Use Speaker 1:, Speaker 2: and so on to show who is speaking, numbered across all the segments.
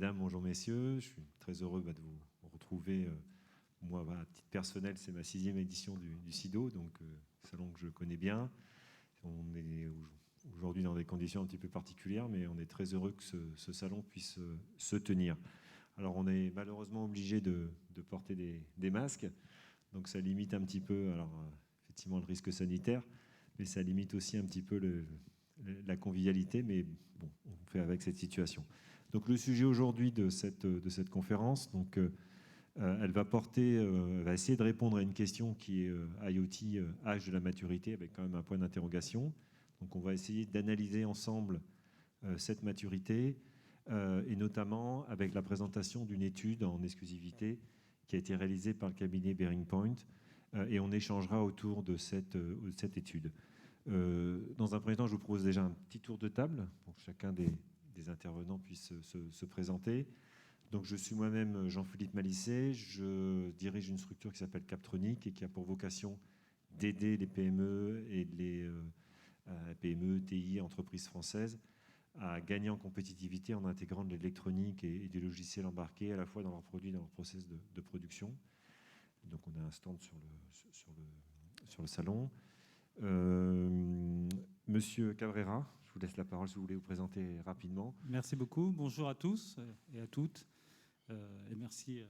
Speaker 1: Mesdames, bonjour messieurs, je suis très heureux de vous retrouver. Moi, à titre personnel, c'est ma 6e édition du CIDO, donc salon que je connais bien. On est aujourd'hui dans des conditions un petit peu particulières, mais on est très heureux que ce salon puisse se tenir. Alors, on est malheureusement obligé de porter des masques, donc ça limite un petit peu, alors effectivement, le risque sanitaire, mais ça limite aussi un petit peu la convivialité, mais bon, on fait avec cette situation. Donc le sujet aujourd'hui de cette conférence, donc, elle va va essayer de répondre à une question qui est IoT, âge de la maturité, avec quand même un point d'interrogation. Donc on va essayer d'analyser ensemble cette maturité, et notamment avec la présentation d'une étude en exclusivité qui a été réalisée par le cabinet Bearing Point, et on échangera autour de cette étude. Dans un premier temps, je vous propose déjà un petit tour de table pour que chacun des intervenants puisse se présenter. Donc, je suis moi-même Jean-Philippe Malisset, je dirige une structure qui s'appelle Captronic et qui a pour vocation d'aider les PME et les PME, TI, entreprises françaises à gagner en compétitivité en intégrant de l'électronique et des logiciels embarqués à la fois dans leurs produits et dans leur process de production. Donc, on a un stand sur le salon. Monsieur Cabrera, je vous laisse la parole si vous voulez vous présenter rapidement.
Speaker 2: Merci beaucoup. Bonjour à tous et à toutes. Et merci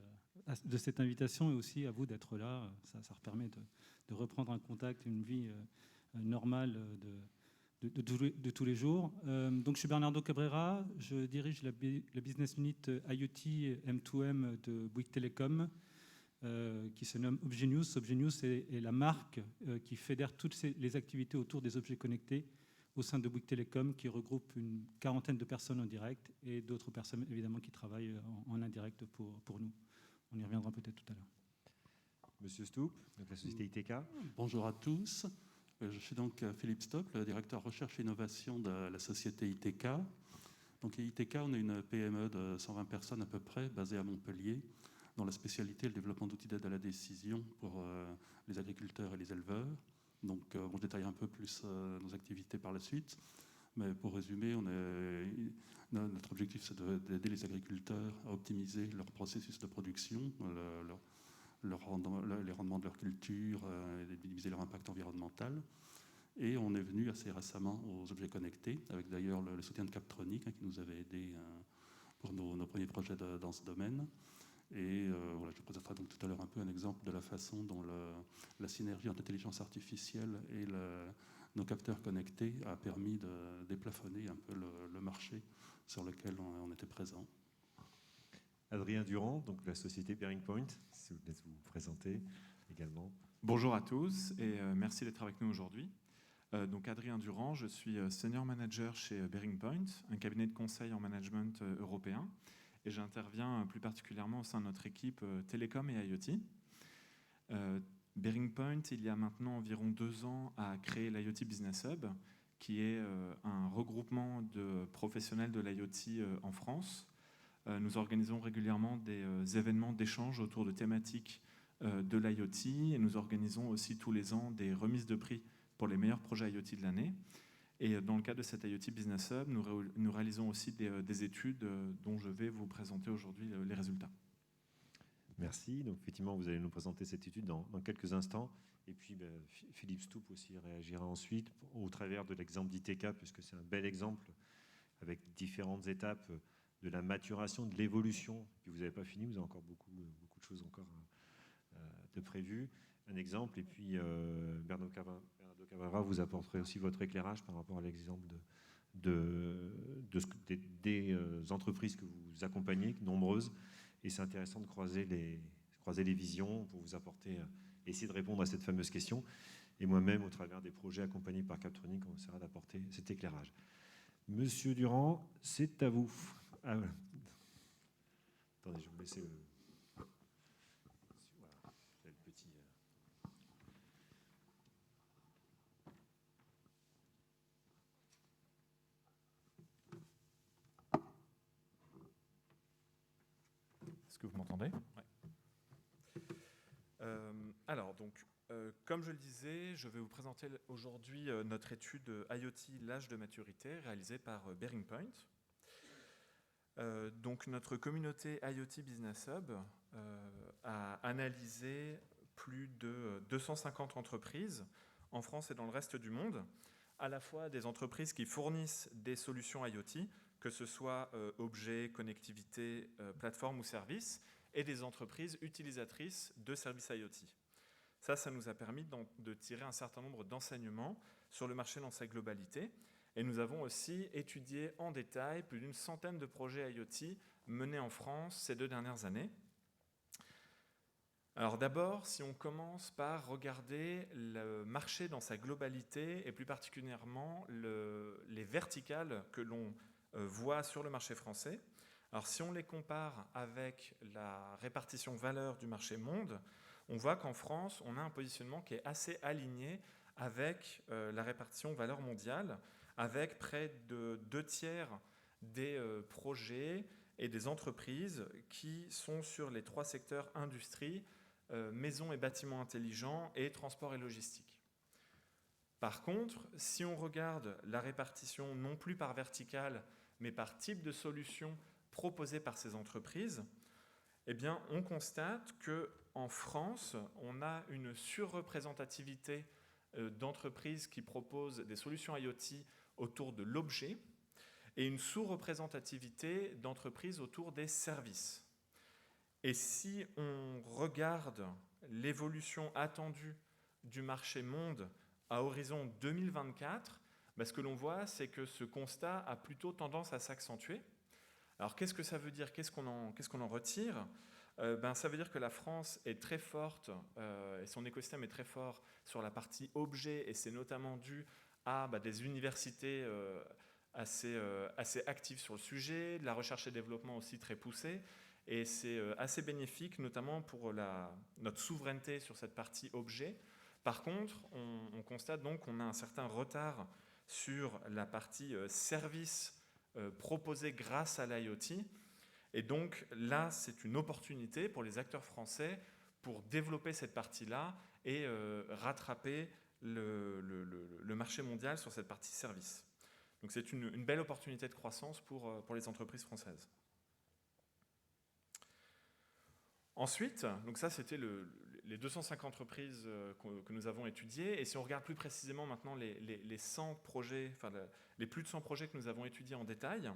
Speaker 2: de cette invitation et aussi à vous d'être là. Ça permet de reprendre un contact, une vie normale de tous les jours. Donc, je suis Bernardo Cabrera. Je dirige la business unit IoT M2M de Bouygues Telecom, qui se nomme Obgenius. Obgenius est la marque qui fédère toutes les activités autour des objets connectés au sein de Bouygues Telecom, qui regroupe une 40aine de personnes en direct et d'autres personnes évidemment qui travaillent en indirect pour nous. On y reviendra peut-être tout à l'heure.
Speaker 1: Monsieur Stoup, de la société ITK.
Speaker 3: Bonjour à tous. Je suis donc Philippe Stoup, le directeur recherche et innovation de la société ITK. Donc ITK, on est une PME de 120 personnes à peu près, basée à Montpellier, dont la spécialité est le développement d'outils d'aide à la décision pour les agriculteurs et les éleveurs. Donc, je détaille un peu plus nos activités par la suite. Mais pour résumer, notre objectif, c'est d'aider les agriculteurs à optimiser leur processus de production, les rendements de leur culture, et minimiser leur impact environnemental. Et on est venu assez récemment aux objets connectés, avec d'ailleurs le soutien de Captronic, qui nous avait aidés pour nos premiers projets dans ce domaine. Et voilà, je vous présenterai donc tout à l'heure un peu un exemple de la façon dont la synergie entre l'intelligence artificielle et nos capteurs connectés a permis de déplafonner un peu le marché sur lequel on était présent.
Speaker 1: Adrien Durand, donc de la société Bearing Point, si vous voulez vous présenter également.
Speaker 4: Bonjour à tous et merci d'être avec nous aujourd'hui. Donc Adrien Durand, je suis senior manager chez Bearing Point, un cabinet de conseil en management européen. Et j'interviens plus particulièrement au sein de notre équipe Télécom et IoT. Bearing Point, il y a maintenant environ 2 ans, a créé l'IoT Business Hub, qui est un regroupement de professionnels de l'IoT en France. Nous organisons régulièrement des événements d'échange autour de thématiques de l'IoT et nous organisons aussi tous les ans des remises de prix pour les meilleurs projets IoT de l'année. Et dans le cadre de cette IoT Business Hub, nous réalisons aussi des études dont je vais vous présenter aujourd'hui les résultats.
Speaker 1: Merci. Donc, effectivement, vous allez nous présenter cette étude dans quelques instants. Et puis, Philippe Stoup aussi réagira ensuite au travers de l'exemple d'ITK, puisque c'est un bel exemple avec différentes étapes de la maturation, de l'évolution. Puis vous n'avez pas fini, vous avez encore beaucoup de choses encore de prévues. Un exemple. Et puis, Bernardo Cabrera, vous apporterez aussi votre éclairage par rapport à l'exemple des entreprises que vous accompagnez, nombreuses. Et c'est intéressant de croiser les visions pour vous apporter, essayer de répondre à cette fameuse question. Et moi-même, au travers des projets accompagnés par Captronic, on essaiera d'apporter cet éclairage. Monsieur Durand, c'est à vous. Ah, voilà. Attendez, je vais vous laisser le... Voilà, le petit...
Speaker 4: Est-ce que vous m'entendez ? Ouais. Alors, donc, comme je le disais, je vais vous présenter aujourd'hui notre étude IoT, l'âge de maturité, réalisée par Bearing Point. Donc notre communauté IoT Business Hub a analysé plus de 250 entreprises en France et dans le reste du monde, à la fois des entreprises qui fournissent des solutions IoT, que ce soit objets, connectivité, plateforme ou services, et des entreprises utilisatrices de services IoT. Ça nous a permis de tirer un certain nombre d'enseignements sur le marché dans sa globalité. Et nous avons aussi étudié en détail plus d'une centaine de projets IoT menés en France ces 2 dernières années. Alors d'abord, si on commence par regarder le marché dans sa globalité et plus particulièrement les verticales que l'on voit sur le marché français. Alors si on les compare avec la répartition valeur du marché monde, on voit qu'en France, on a un positionnement qui est assez aligné avec la répartition valeur mondiale, avec près de 2/3 des projets et des entreprises qui sont sur les 3 secteurs industrie, maisons et bâtiments intelligents et transport et logistique. Par contre, si on regarde la répartition non plus par verticale, mais par type de solution proposée par ces entreprises, eh bien, on constate qu'en France, on a une surreprésentativité d'entreprises qui proposent des solutions IoT autour de l'objet et une sous-représentativité d'entreprises autour des services. Et si on regarde l'évolution attendue du marché monde à horizon 2024, ce que l'on voit, c'est que ce constat a plutôt tendance à s'accentuer. Alors qu'est-ce que ça veut dire ? Qu'est-ce qu'on en retire ? Ça veut dire que la France est très forte, et son écosystème est très fort sur la partie objet, et c'est notamment dû à des universités assez actives sur le sujet, de la recherche et développement aussi très poussée, et c'est assez bénéfique, notamment pour notre souveraineté sur cette partie objet. Par contre, on constate donc qu'on a un certain retard sur la partie service proposée grâce à l'IoT. Et donc là, c'est une opportunité pour les acteurs français pour développer cette partie-là et rattraper le marché mondial sur cette partie service. Donc c'est une belle opportunité de croissance pour les entreprises françaises. Ensuite, donc ça c'était les 250 entreprises que nous avons étudiées. Et si on regarde plus précisément maintenant les 100 projets, enfin les plus de 100 projets que nous avons étudiés en détail,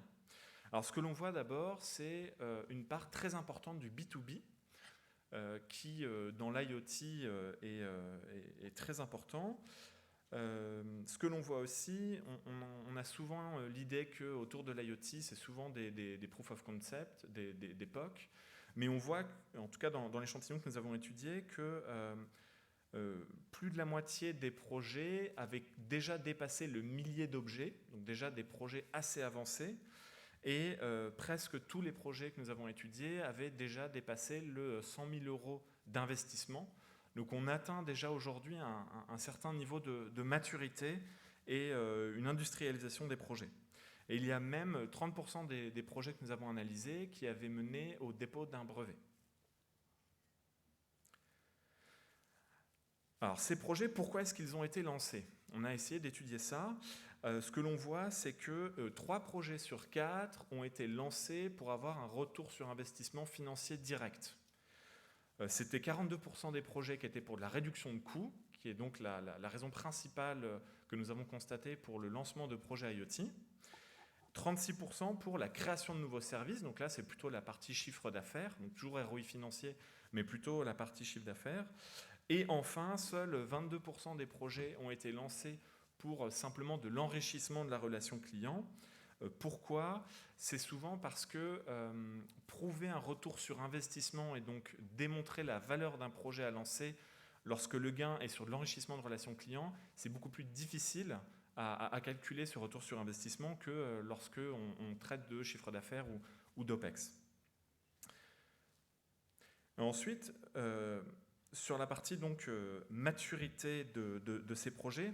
Speaker 4: alors ce que l'on voit d'abord, c'est une part très importante du B2B qui, dans l'IoT, est très important. Ce que l'on voit aussi, on a souvent l'idée qu'autour de l'IoT, c'est souvent des proof of concept, des POC, mais on voit, en tout cas dans l'échantillon que nous avons étudié, que plus de la moitié des projets avaient déjà dépassé le millier d'objets, donc déjà des projets assez avancés, et presque tous les projets que nous avons étudiés avaient déjà dépassé le 100 000 € d'investissement. Donc on atteint déjà aujourd'hui un certain niveau de maturité et une industrialisation des projets. Et il y a même 30% des projets que nous avons analysés qui avaient mené au dépôt d'un brevet. Alors ces projets, pourquoi est-ce qu'ils ont été lancés ? On a essayé d'étudier ça. Ce que l'on voit, c'est que 3 projets sur 4 ont été lancés pour avoir un retour sur investissement financier direct. C'était 42% des projets qui étaient pour de la réduction de coûts, qui est donc la raison principale que nous avons constatée pour le lancement de projets IoT. 36% pour la création de nouveaux services, donc là c'est plutôt la partie chiffre d'affaires, donc toujours ROI financier, mais plutôt la partie chiffre d'affaires. Et enfin, seuls 22% des projets ont été lancés pour simplement de l'enrichissement de la relation client. Pourquoi ? C'est souvent parce que prouver un retour sur investissement et donc démontrer la valeur d'un projet à lancer lorsque le gain est sur de l'enrichissement de relation client, c'est beaucoup plus difficile à calculer ce retour sur investissement que lorsque on traite de chiffre d'affaires ou d'OPEX. Ensuite, sur la partie donc maturité de ces projets,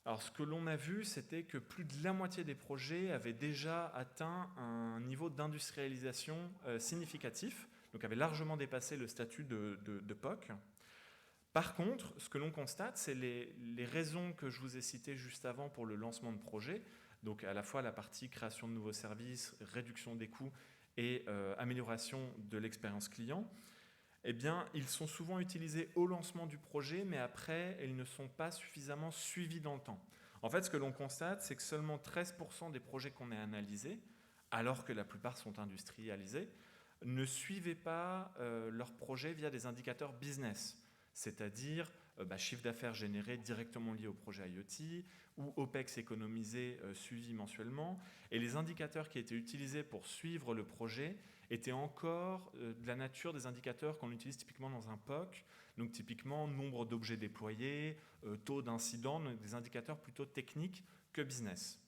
Speaker 4: alors ce que l'on a vu, c'était que plus de la moitié des projets avaient déjà atteint un niveau d'industrialisation significatif, donc avaient largement dépassé le statut de POC. Par contre, ce que l'on constate, c'est les raisons que je vous ai citées juste avant pour le lancement de projet donc à la fois la partie création de nouveaux services, réduction des coûts et amélioration de l'expérience client, eh bien, ils sont souvent utilisés au lancement du projet, mais après, ils ne sont pas suffisamment suivis dans le temps. En fait, ce que l'on constate, c'est que seulement 13% des projets qu'on a analysés, alors que la plupart sont industrialisés, ne suivaient pas leur projet via des indicateurs business, c'est-à-dire chiffre d'affaires généré directement lié au projet IoT ou OPEX économisé suivi mensuellement. Et les indicateurs qui étaient utilisés pour suivre le projet étaient encore de la nature des indicateurs qu'on utilise typiquement dans un POC, donc typiquement nombre d'objets déployés, taux d'incidents, des indicateurs plutôt techniques que business.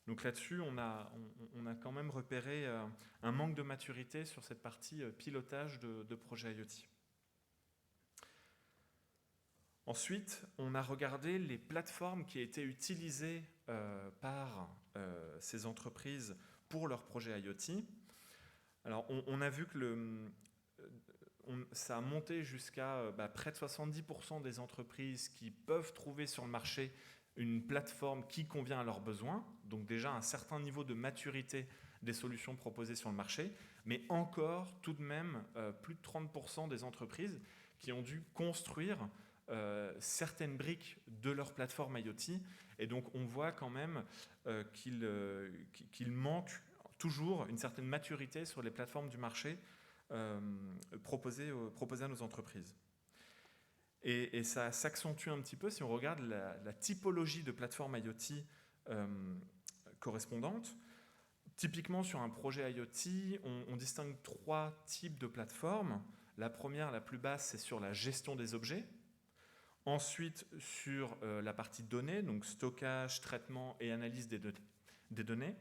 Speaker 4: Donc là-dessus, on a quand même repéré un manque de maturité sur cette partie pilotage de projets IoT. Ensuite, on a regardé les plateformes qui étaient utilisées par ces entreprises pour leurs projets IoT. Alors, on a vu que ça a monté jusqu'à près de 70% des entreprises qui peuvent trouver sur le marché une plateforme qui convient à leurs besoins, donc déjà un certain niveau de maturité des solutions proposées sur le marché, mais encore tout de même plus de 30% des entreprises qui ont dû construire certaines briques de leur plateforme IoT, et donc on voit quand même qu'il manque toujours une certaine maturité sur les plateformes du marché proposées à nos entreprises. Et ça s'accentue un petit peu si on regarde la typologie de plateforme IoT correspondante. Typiquement, sur un projet IoT, on distingue 3 types de plateformes. La première, la plus basse, c'est sur la gestion des objets. Ensuite, sur la partie données, donc stockage, traitement et analyse des données.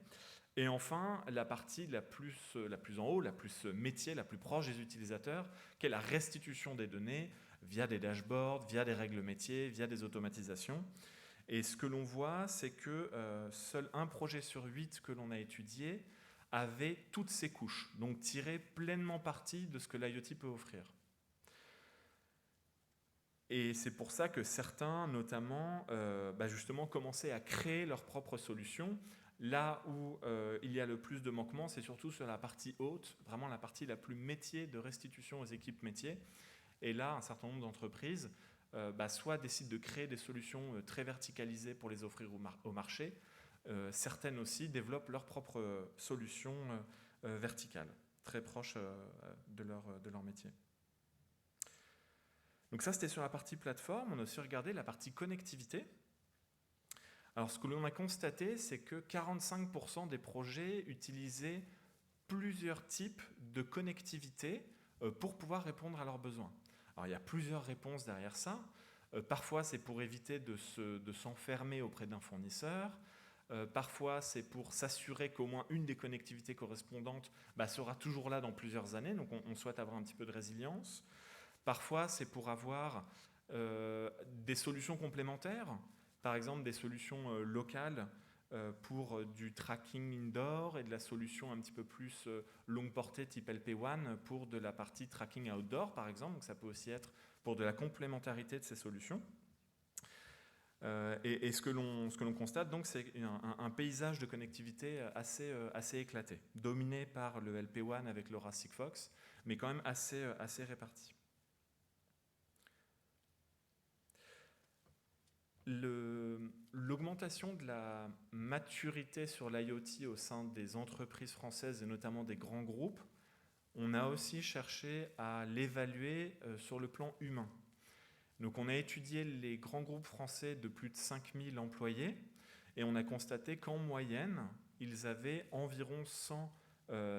Speaker 4: Et enfin, la partie la plus en haut, la plus métier, la plus proche des utilisateurs, qui est la restitution des données via des dashboards, via des règles métiers, via des automatisations. Et ce que l'on voit, c'est que seul un projet sur 8 que l'on a étudié avait toutes ces couches, donc tirait pleinement parti de ce que l'IoT peut offrir. Et c'est pour ça que certains, notamment, justement, commençaient à créer leurs propres solutions. Là où il y a le plus de manquements, c'est surtout sur la partie haute, vraiment la partie la plus métier de restitution aux équipes métiers. Et là, un certain nombre d'entreprises soit décident de créer des solutions très verticalisées pour les offrir au marché. Certaines aussi développent leurs propres solutions verticales, très proches de leur métier. Donc ça, c'était sur la partie plateforme. On a aussi regardé la partie connectivité. Alors, ce que l'on a constaté, c'est que 45% des projets utilisaient plusieurs types de connectivité pour pouvoir répondre à leurs besoins. Alors, il y a plusieurs réponses derrière ça. Parfois, c'est pour éviter de s'enfermer auprès d'un fournisseur. Parfois, c'est pour s'assurer qu'au moins une des connectivités correspondantes sera toujours là dans plusieurs années. Donc, on souhaite avoir un petit peu de résilience. Parfois, c'est pour avoir des solutions complémentaires. Par exemple, des solutions locales pour du tracking indoor et de la solution un petit peu plus longue portée type LP1 pour de la partie tracking outdoor, par exemple. Donc ça peut aussi être pour de la complémentarité de ces solutions. Et ce que l'on constate, donc, c'est un paysage de connectivité assez éclaté, dominé par le LP1 avec l'Aura Sigfox, mais quand même assez réparti. L'augmentation de la maturité sur l'IoT au sein des entreprises françaises et notamment des grands groupes, on a aussi cherché à l'évaluer sur le plan humain. Donc on a étudié les grands groupes français de plus de 5000 employés et on a constaté qu'en moyenne, ils avaient environ 100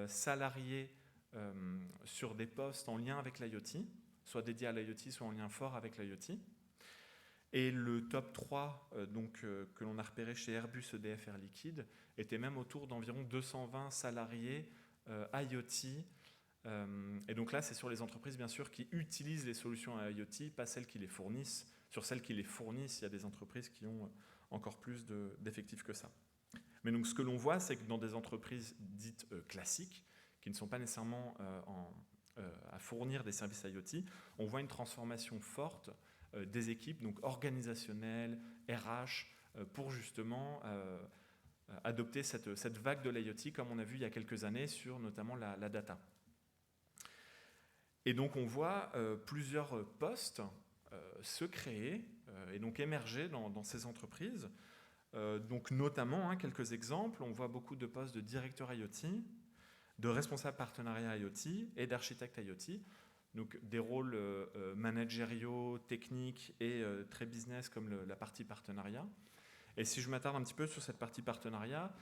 Speaker 4: salariés sur des postes en lien avec l'IoT, soit dédiés à l'IoT, soit en lien fort avec l'IoT. Et le top 3 que l'on a repéré chez Airbus EDF Air Liquide était même autour d'environ 220 salariés IoT. Et donc là, c'est sur les entreprises, bien sûr, qui utilisent les solutions à IoT, pas celles qui les fournissent. Sur celles qui les fournissent, il y a des entreprises qui ont encore plus d'effectifs que ça. Mais donc ce que l'on voit, c'est que dans des entreprises dites classiques, qui ne sont pas nécessairement à fournir des services IoT, on voit une transformation forte des équipes, donc organisationnelles, RH, pour justement adopter cette vague de l'IoT, comme on a vu il y a quelques années sur notamment la data. Et donc on voit plusieurs postes se créer et donc émerger dans ces entreprises. Donc notamment, quelques exemples, on voit beaucoup de postes de directeur IoT, de responsable partenariat IoT et d'architecte IoT. Donc des rôles managériaux, techniques et très business comme la partie partenariat. Et si je m'attarde un petit peu sur cette partie partenariat,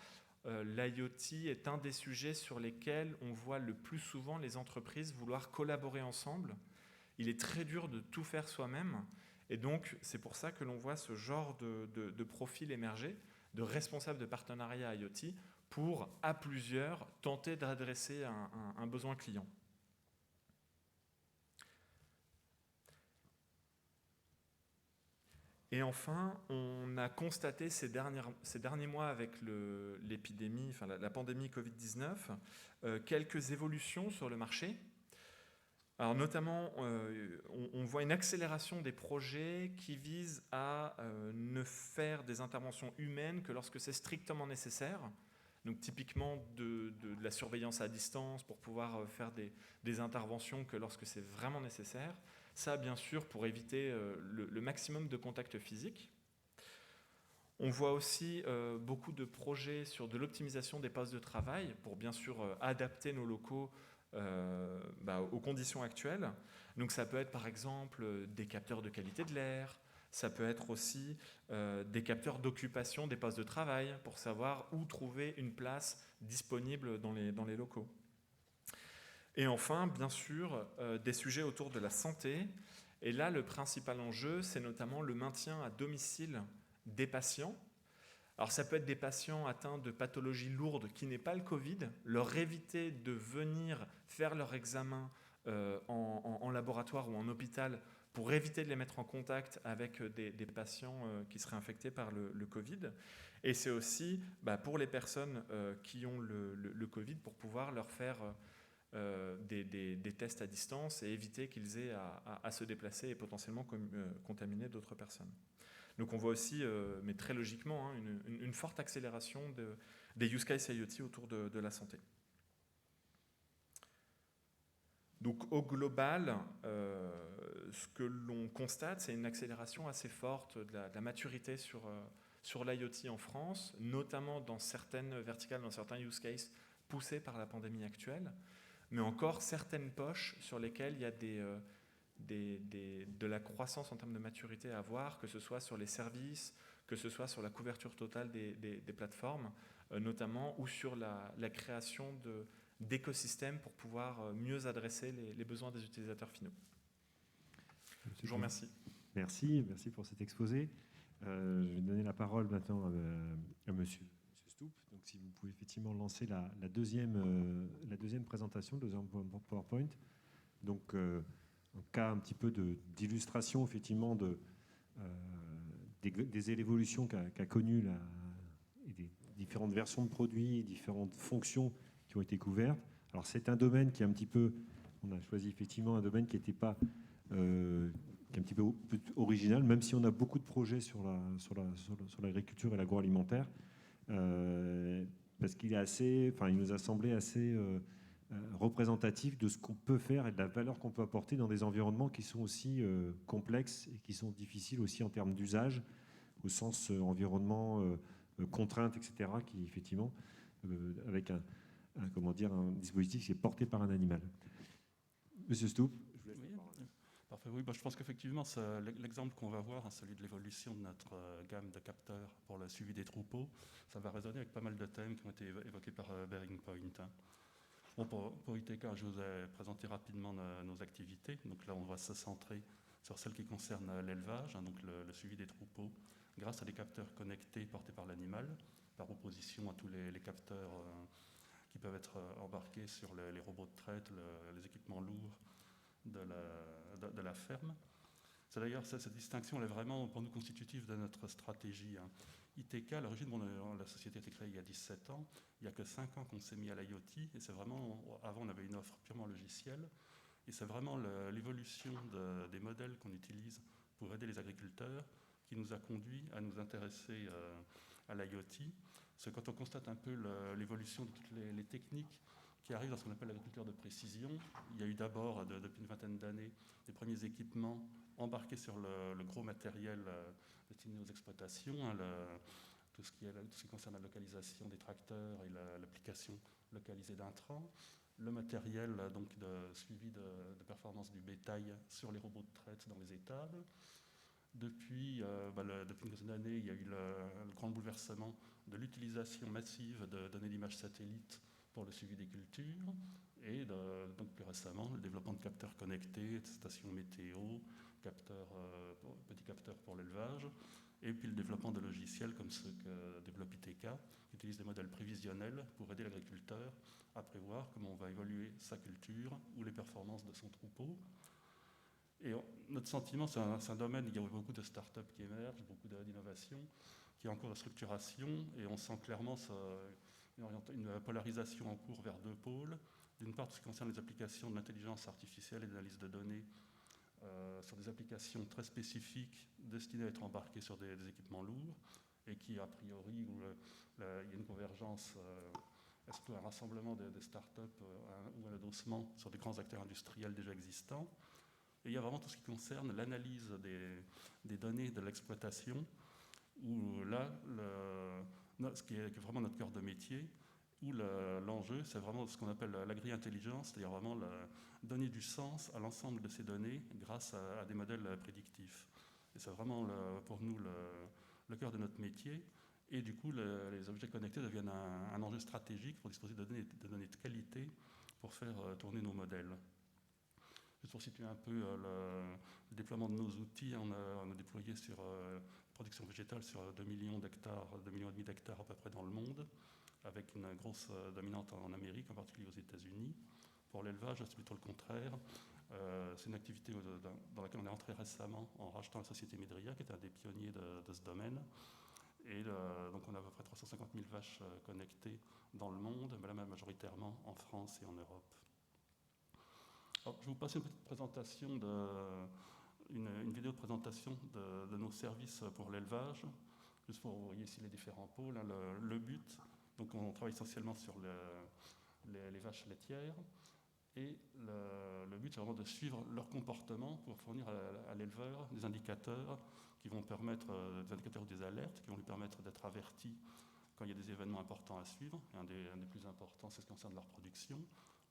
Speaker 4: l'IoT est un des sujets sur lesquels on voit le plus souvent les entreprises vouloir collaborer ensemble. Il est très dur de tout faire soi-même. Et donc, c'est pour ça que l'on voit ce genre de profil émerger, de responsable de partenariat IoT, pour, à plusieurs, tenter d'adresser un besoin client. Et enfin, on a constaté ces derniers mois avec l'épidémie, enfin la pandémie Covid-19, quelques évolutions sur le marché. Alors notamment, on voit une accélération des projets qui visent à ne faire des interventions humaines que lorsque c'est strictement nécessaire. Donc typiquement de la surveillance à distance pour pouvoir faire des interventions que lorsque c'est vraiment nécessaire. Ça, bien sûr, pour éviter le maximum de contacts physiques. On voit aussi beaucoup de projets sur de l'optimisation des postes de travail pour bien sûr adapter nos locaux aux conditions actuelles. Donc ça peut être par exemple des capteurs de qualité de l'air, ça peut être aussi des capteurs d'occupation des postes de travail pour savoir où trouver une place disponible dans les locaux. Et enfin, bien sûr, des sujets autour de la santé. Et là, le principal enjeu, c'est notamment le maintien à domicile des patients. Alors ça peut être des patients atteints de pathologies lourdes qui n'est pas le Covid, leur éviter de venir faire leur examen en laboratoire ou en hôpital pour éviter de les mettre en contact avec des patients qui seraient infectés par le Covid. Et c'est aussi pour les personnes qui ont le Covid pour pouvoir leur faire des tests à distance et éviter qu'ils aient à se déplacer et potentiellement contaminer d'autres personnes. Donc on voit aussi, mais très logiquement, une forte accélération des use cases IoT autour de la santé. Donc au global, ce que l'on constate, c'est une accélération assez forte de la maturité sur l'IoT en France, notamment dans certaines verticales, dans certains use cases poussés par la pandémie actuelle, mais encore certaines poches sur lesquelles il y a de la croissance en termes de maturité à avoir, que ce soit sur les services, que ce soit sur la couverture totale des plateformes, notamment, ou sur la création d'écosystèmes pour pouvoir mieux adresser les besoins des utilisateurs finaux. Je vous remercie.
Speaker 1: Merci pour cet exposé. Je vais donner la parole maintenant à Monsieur Stoup. Donc, si vous pouvez effectivement lancer la deuxième présentation, le deuxième PowerPoint. Donc, un cas un petit peu d'illustration effectivement des évolutions qu'a connues et des différentes versions de produits, différentes fonctions qui ont été couvertes. Alors c'est un domaine qui est un petit peu, on a choisi effectivement un domaine qui n'était pas qui est un petit peu original, même si on a beaucoup de projets sur l'agriculture et l'agroalimentaire, parce qu'il est assez, il nous a semblé assez représentatif de ce qu'on peut faire et de la valeur qu'on peut apporter dans des environnements qui sont aussi complexes et qui sont difficiles aussi en termes d'usage, au sens environnement, contraintes, etc., qui effectivement, avec un dispositif qui est porté par un animal. Monsieur Stoup.
Speaker 3: Parfait, oui, je pense qu'effectivement, l'exemple qu'on va voir, celui de l'évolution de notre gamme de capteurs pour le suivi des troupeaux, ça va résonner avec pas mal de thèmes qui ont été évoqués par Bearing Point. Bon, pour ITK, je vous ai présenté rapidement nos activités. Donc là, on va se centrer sur celles qui concernent l'élevage, donc le suivi des troupeaux, grâce à des capteurs connectés portés par l'animal, par opposition à tous les capteurs qui peuvent être embarqués sur les robots de traite, les équipements lourds de la ferme. C'est d'ailleurs cette distinction, elle est vraiment pour nous constitutive de notre stratégie. ITK, à l'origine, la société a été créée il y a 17 ans. Il n'y a que 5 ans qu'on s'est mis à l'IoT. Et c'est vraiment, avant, on avait une offre purement logicielle. Et c'est vraiment l'évolution des modèles qu'on utilise pour aider les agriculteurs qui nous a conduit à nous intéresser à l'IoT. c'est quand on constate un peu l'évolution de toutes les techniques qui arrivent dans ce qu'on appelle l'agriculture de précision. Il y a eu d'abord, depuis une vingtaine d'années, des premiers équipements embarqués sur le gros matériel destiné aux exploitations, hein, tout ce qui concerne la localisation des tracteurs et l'application localisée d'intrants, le matériel donc de suivi de performance du bétail sur les robots de traite dans les étables. Depuis une quinzaine d'années, il y a eu le grand bouleversement de l'utilisation massive de données d'images satellites pour le suivi des cultures, et donc plus récemment, le développement de capteurs connectés, de stations météo, petits capteurs pour l'élevage, et puis le développement de logiciels comme ceux que développe ITK, qui utilisent des modèles prévisionnels pour aider l'agriculteur à prévoir comment on va évoluer sa culture ou les performances de son troupeau. Et notre sentiment, c'est un domaine où il y a beaucoup de start-up qui émergent, beaucoup d'innovations, qui est en cours de structuration, et on sent clairement une polarisation en cours vers deux pôles. D'une part, tout ce qui concerne les applications de l'intelligence artificielle et de l'analyse de données sur des applications très spécifiques destinées à être embarquées sur des équipements lourds, et qui, a priori, où il y a une convergence, est-ce qu'un rassemblement des start-up ou un adossement sur des grands acteurs industriels déjà existants. Et il y a vraiment tout ce qui concerne l'analyse des données de l'exploitation, où là, ce qui est vraiment notre cœur de métier, où l'enjeu, c'est vraiment ce qu'on appelle l'agri-intelligence, c'est-à-dire vraiment donner du sens à l'ensemble de ces données grâce à des modèles prédictifs. Et c'est vraiment pour nous le cœur de notre métier. Et du coup, les objets connectés deviennent un enjeu stratégique pour disposer de données de qualité pour faire tourner nos modèles. Juste pour situer un peu le déploiement de nos outils, on a déployé sur production végétale sur 2 millions d'hectares, 2,5 millions d'hectares à peu près dans le monde, avec une grosse dominante en Amérique, en particulier aux États-Unis. Pour l'élevage, c'est plutôt le contraire. C'est une activité dans laquelle on est entré récemment en rachetant la société Medria, qui est un des pionniers de ce domaine. Et donc on a à peu près 350 000 vaches connectées dans le monde, mais là même majoritairement en France et en Europe. Alors, je vais vous passer une petite présentation, une vidéo de présentation de nos services pour l'élevage, juste pour vous voyez ici les différents pôles. Hein, le but, donc on travaille essentiellement sur les vaches laitières, et le but c'est vraiment de suivre leur comportement pour fournir à l'éleveur des indicateurs qui vont permettre, des indicateurs ou des alertes, qui vont lui permettre d'être averti quand il y a des événements importants à suivre. Et un des plus importants, c'est ce qui concerne leur production,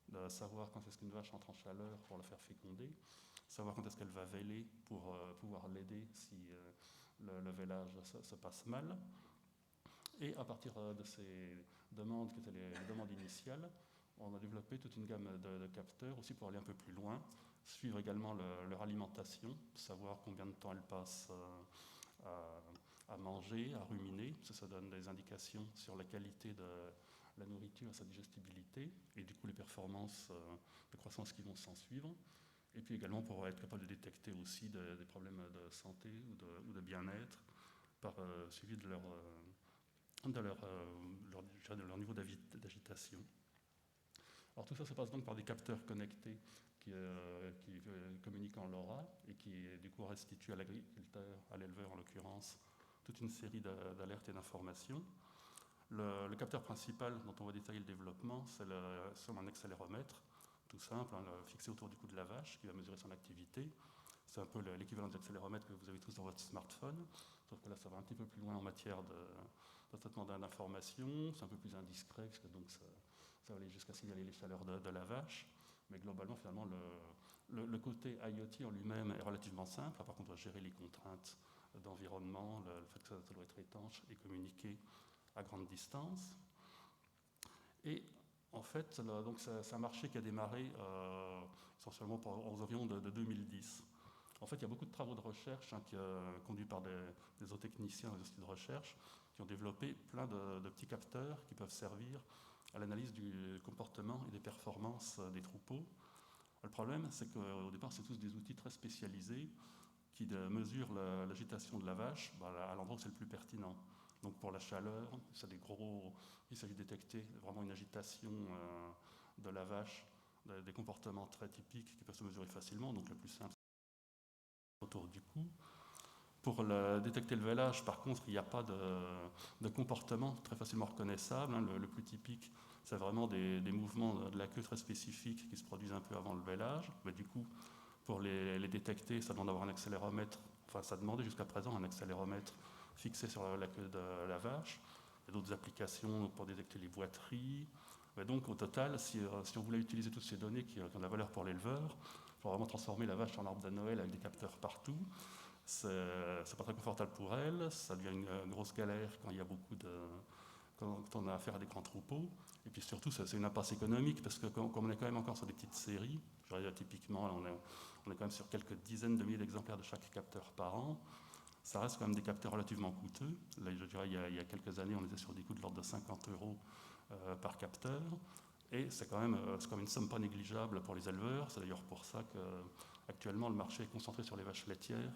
Speaker 3: de savoir quand est-ce qu'une vache entre en chaleur pour la faire féconder, savoir quand est-ce qu'elle va véler pour pouvoir l'aider si le vélage se passe mal. Et à partir de ces demandes, qui étaient les demandes initiales, on a développé toute une gamme de capteurs aussi pour aller un peu plus loin, suivre également leur alimentation, savoir combien de temps elles passent à manger, à ruminer. Ça donne des indications sur la qualité de la nourriture, sa digestibilité, et du coup les performances de croissance qui vont s'en suivre. Et puis également pour être capable de détecter aussi des problèmes de santé ou de bien-être par suivi de leur niveau d'agitation. Alors tout ça se passe donc par des capteurs connectés qui communiquent en LoRa et qui du coup restituent à l'agriculteur, à l'éleveur en l'occurrence, toute une série d'alertes et d'informations. Le capteur principal dont on va détailler le développement, c'est un accéléromètre, tout simple, hein, fixé autour du cou de la vache, qui va mesurer son activité. C'est un peu l'équivalent des accéléromètres que vous avez tous dans votre smartphone, sauf que là ça va un petit peu plus loin en matière de traitement d'informations, c'est un peu plus indiscret, parce que donc ça va aller jusqu'à signaler les chaleurs de la vache. Mais globalement, finalement, le côté IoT en lui-même est relativement simple. Par contre, on doit gérer les contraintes d'environnement, le fait que ça doit être étanche et communiquer à grande distance. Et en fait, donc c'est un marché qui a démarré essentiellement aux environs de 2010. En fait, il y a beaucoup de travaux de recherche conduits par des zootechniciens, des instituts de recherche, qui ont développé plein de petits capteurs qui peuvent servir à l'analyse du comportement et des performances des troupeaux. Le problème, c'est qu'au départ, c'est tous des outils très spécialisés qui mesurent l'agitation de la vache à l'endroit où c'est le plus pertinent. Donc pour la chaleur, il s'agit de détecter vraiment une agitation de la vache, des comportements très typiques qui peuvent se mesurer facilement. Donc le plus simple, c'est autour du cou. Pour détecter le vêlage, par contre, il n'y a pas de comportement très facilement reconnaissable. Hein. Le plus typique, c'est vraiment des mouvements de la queue très spécifiques qui se produisent un peu avant le vêlage. Mais du coup, pour les détecter, ça demande d'avoir un accéléromètre, enfin ça demandait jusqu'à présent un accéléromètre fixé sur la queue de la vache. Il y a d'autres applications pour détecter les boiteries. Mais donc au total, si on voulait utiliser toutes ces données qui ont de la valeur pour l'éleveur, il faut vraiment transformer la vache en arbre de Noël avec des capteurs partout. C'est pas très confortable pour elle, ça devient une grosse galère quand il y a quand on a affaire à des grands troupeaux. Et puis surtout, c'est une impasse économique parce que comme on est quand même encore sur des petites séries, je dirais, typiquement, on est quand même sur quelques dizaines de milliers d'exemplaires de chaque capteur par an. Ça reste quand même des capteurs relativement coûteux. Là, je dirais, il y a quelques années, on était sur des coûts de l'ordre de 50 € par capteur. Et c'est quand même une somme pas négligeable pour les éleveurs. C'est d'ailleurs pour ça qu'actuellement, le marché est concentré sur les vaches laitières,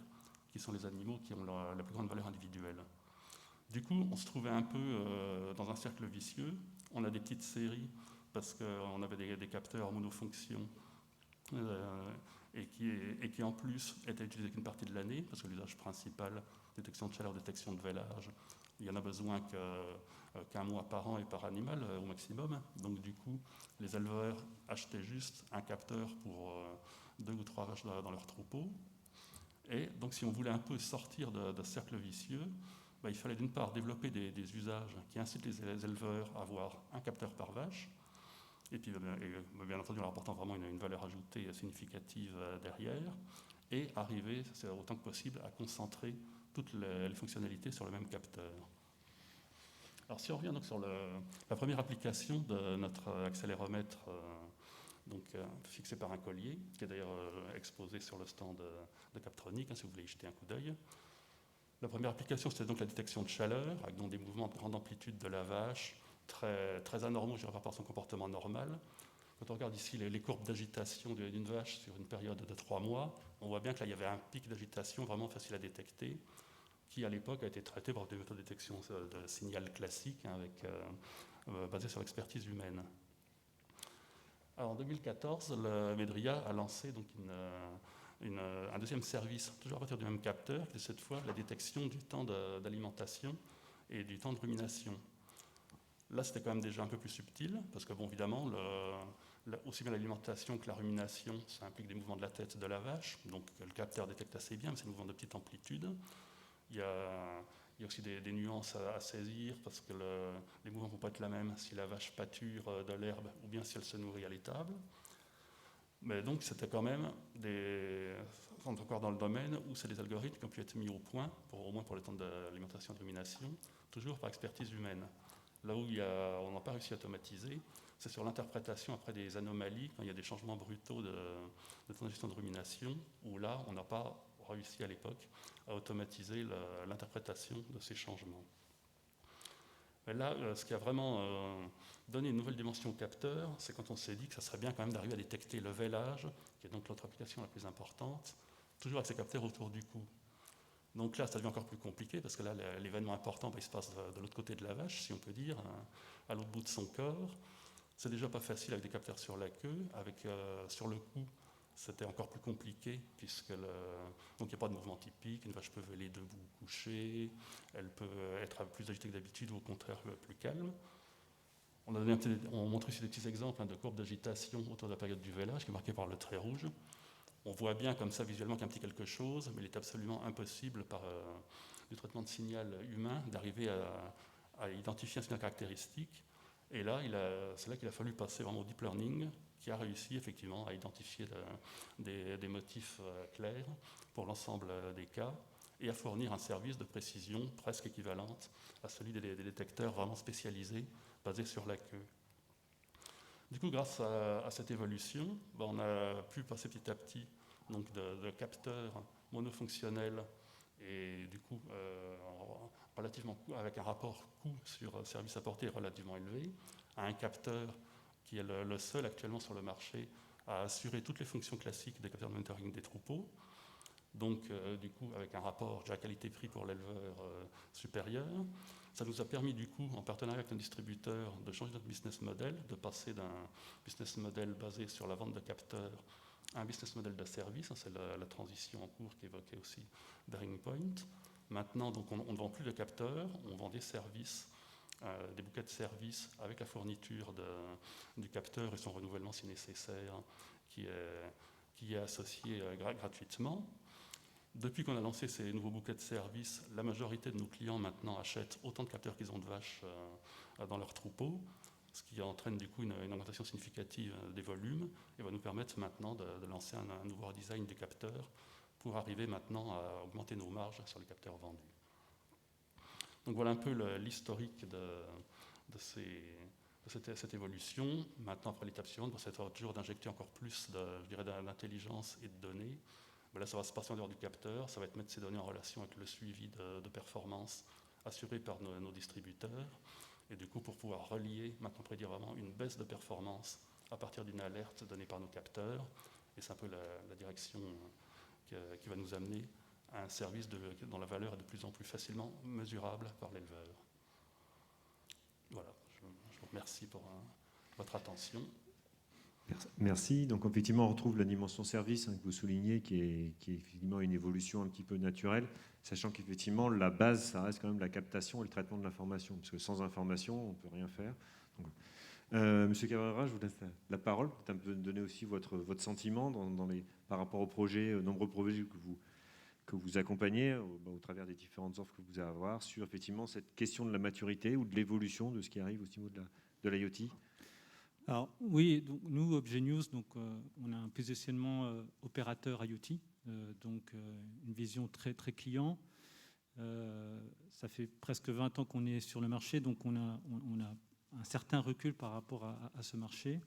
Speaker 3: qui sont les animaux qui ont la plus grande valeur individuelle. Du coup, on se trouvait un peu dans un cercle vicieux. On a des petites séries parce qu'on avait des capteurs monofonction et qui en plus étaient utilisés qu'une partie de l'année parce que l'usage principal, détection de chaleur, détection de vêlage, il y en a besoin qu'un mois par an et par animal au maximum. Donc du coup, les éleveurs achetaient juste un capteur pour 2 ou 3 vaches dans leur troupeau. Et donc si on voulait un peu sortir de ce cercle vicieux, il fallait d'une part développer des usages qui incitent les éleveurs à avoir un capteur par vache, et puis bien entendu en leur apportant vraiment une valeur ajoutée significative derrière, et arriver autant que possible à concentrer toutes les fonctionnalités sur le même capteur. Alors si on revient donc sur la première application de notre accéléromètre fixé par un collier, qui est d'ailleurs exposé sur le stand de Captronic, si vous voulez y jeter un coup d'œil. La première application, c'était donc la détection de chaleur, avec donc des mouvements de grande amplitude de la vache, très, très anormaux par rapport à son comportement normal. Quand on regarde ici les courbes d'agitation d'une vache sur une période de 3 mois, on voit bien que là, il y avait un pic d'agitation vraiment facile à détecter, qui à l'époque a été traité par des méthodes de détection de signal classiques, basées sur l'expertise humaine. Alors, en 2014, le Medria a lancé donc un deuxième service, toujours à partir du même capteur, qui est cette fois la détection du temps d'alimentation et du temps de rumination. Là, c'était quand même déjà un peu plus subtil, parce que, bon, évidemment, aussi bien l'alimentation que la rumination, ça implique des mouvements de la tête de la vache, donc le capteur détecte assez bien, mais c'est des mouvements de petite amplitude. Il y a aussi des nuances à saisir, parce que les mouvements ne vont pas être la même si la vache pâture de l'herbe ou bien si elle se nourrit à l'étable. Mais donc, c'était quand même on est encore dans le domaine où c'est des algorithmes qui ont pu être mis au point, au moins pour le temps de l'alimentation et de rumination, toujours par expertise humaine. Là où on n'a pas réussi à automatiser, c'est sur l'interprétation après des anomalies, quand il y a des changements brutaux de temps de gestion de rumination, où là, on n'a pas réussi à l'époque à automatiser l'interprétation de ces changements. Mais là, ce qui a vraiment donné une nouvelle dimension au capteur, c'est quand on s'est dit que ça serait bien quand même d'arriver à détecter le vêlage, qui est donc l'autre application la plus importante, toujours avec ces capteurs autour du cou. Donc là, ça devient encore plus compliqué, parce que là, l'événement important, il se passe de l'autre côté de la vache, si on peut dire, à l'autre bout de son corps. C'est déjà pas facile avec des capteurs sur la queue, sur le cou, c'était encore plus compliqué, puisque donc il n'y a pas de mouvement typique, une vache peut veler debout ou couchée, elle peut être plus agitée que d'habitude ou au contraire plus calme. On montre ici des petits exemples de courbes d'agitation autour de la période du vêlage, qui est marquée par le trait rouge. On voit bien comme ça visuellement qu'il y a un petit quelque chose, mais il est absolument impossible par du traitement de signal humain d'arriver à identifier un signal caractéristique. Et là, c'est là qu'il a fallu passer vraiment au deep learning, qui a réussi effectivement à identifier des motifs clairs pour l'ensemble des cas et à fournir un service de précision presque équivalente à celui des détecteurs vraiment spécialisés basés sur la queue. Du coup, grâce à cette évolution, on a pu passer petit à petit donc de capteurs monofonctionnels et du coup relativement avec un rapport coût sur service apporté relativement élevé, à un capteur qui est le seul actuellement sur le marché à assurer toutes les fonctions classiques des capteurs de monitoring des troupeaux. Donc, du coup, avec un rapport déjà qualité-prix pour l'éleveur supérieur. Ça nous a permis, du coup, en partenariat avec un distributeur, de changer notre business model, de passer d'un business model basé sur la vente de capteurs un business model de service, c'est la transition en cours qu'évoquait aussi Bearing Point. Maintenant, donc, on ne vend plus de capteurs, on vend des services, des bouquets de services avec la fourniture du capteur et son renouvellement si nécessaire, qui est associé gratuitement. Depuis qu'on a lancé ces nouveaux bouquets de services, la majorité de nos clients maintenant achètent autant de capteurs qu'ils ont de vaches dans leur troupeau, ce qui entraîne du coup une augmentation significative des volumes et va nous permettre maintenant de lancer un nouveau redesign des capteurs pour arriver maintenant à augmenter nos marges sur les capteurs vendus. Donc voilà un peu l'historique de cette évolution. Maintenant, après l'étape suivante, c'est toujours d'injecter encore plus d'intelligence et de données. Mais là, ça va se passer en dehors du capteur, ça va être mettre ces données en relation avec le suivi de performance assuré par nos distributeurs. Et du coup, pour pouvoir relier, maintenant prédire vraiment une baisse de performance à partir d'une alerte donnée par nos capteurs. Et c'est un peu la direction qui va nous amener à un service dont la valeur est de plus en plus facilement mesurable par l'éleveur. Voilà, je vous remercie pour votre attention.
Speaker 1: Merci. Donc effectivement, on retrouve la dimension service que vous soulignez, qui est effectivement une évolution un petit peu naturelle, sachant qu'effectivement, la base, ça reste quand même la captation et le traitement de l'information, parce que sans information, on ne peut rien faire. Donc, Monsieur Cabrera, je vous laisse la parole, peut-être un peu donner aussi votre sentiment par rapport aux projets, nombreux projets que vous accompagnez au travers des différentes offres que vous allez avoir, sur effectivement cette question de la maturité ou de l'évolution de ce qui arrive au niveau de l'IoT.
Speaker 2: Alors oui, donc, nous, Objet News, on a un positionnement opérateur IoT, une vision très, très client. Ça fait presque 20 ans qu'on est sur le marché, donc on a un certain recul par rapport à ce marché.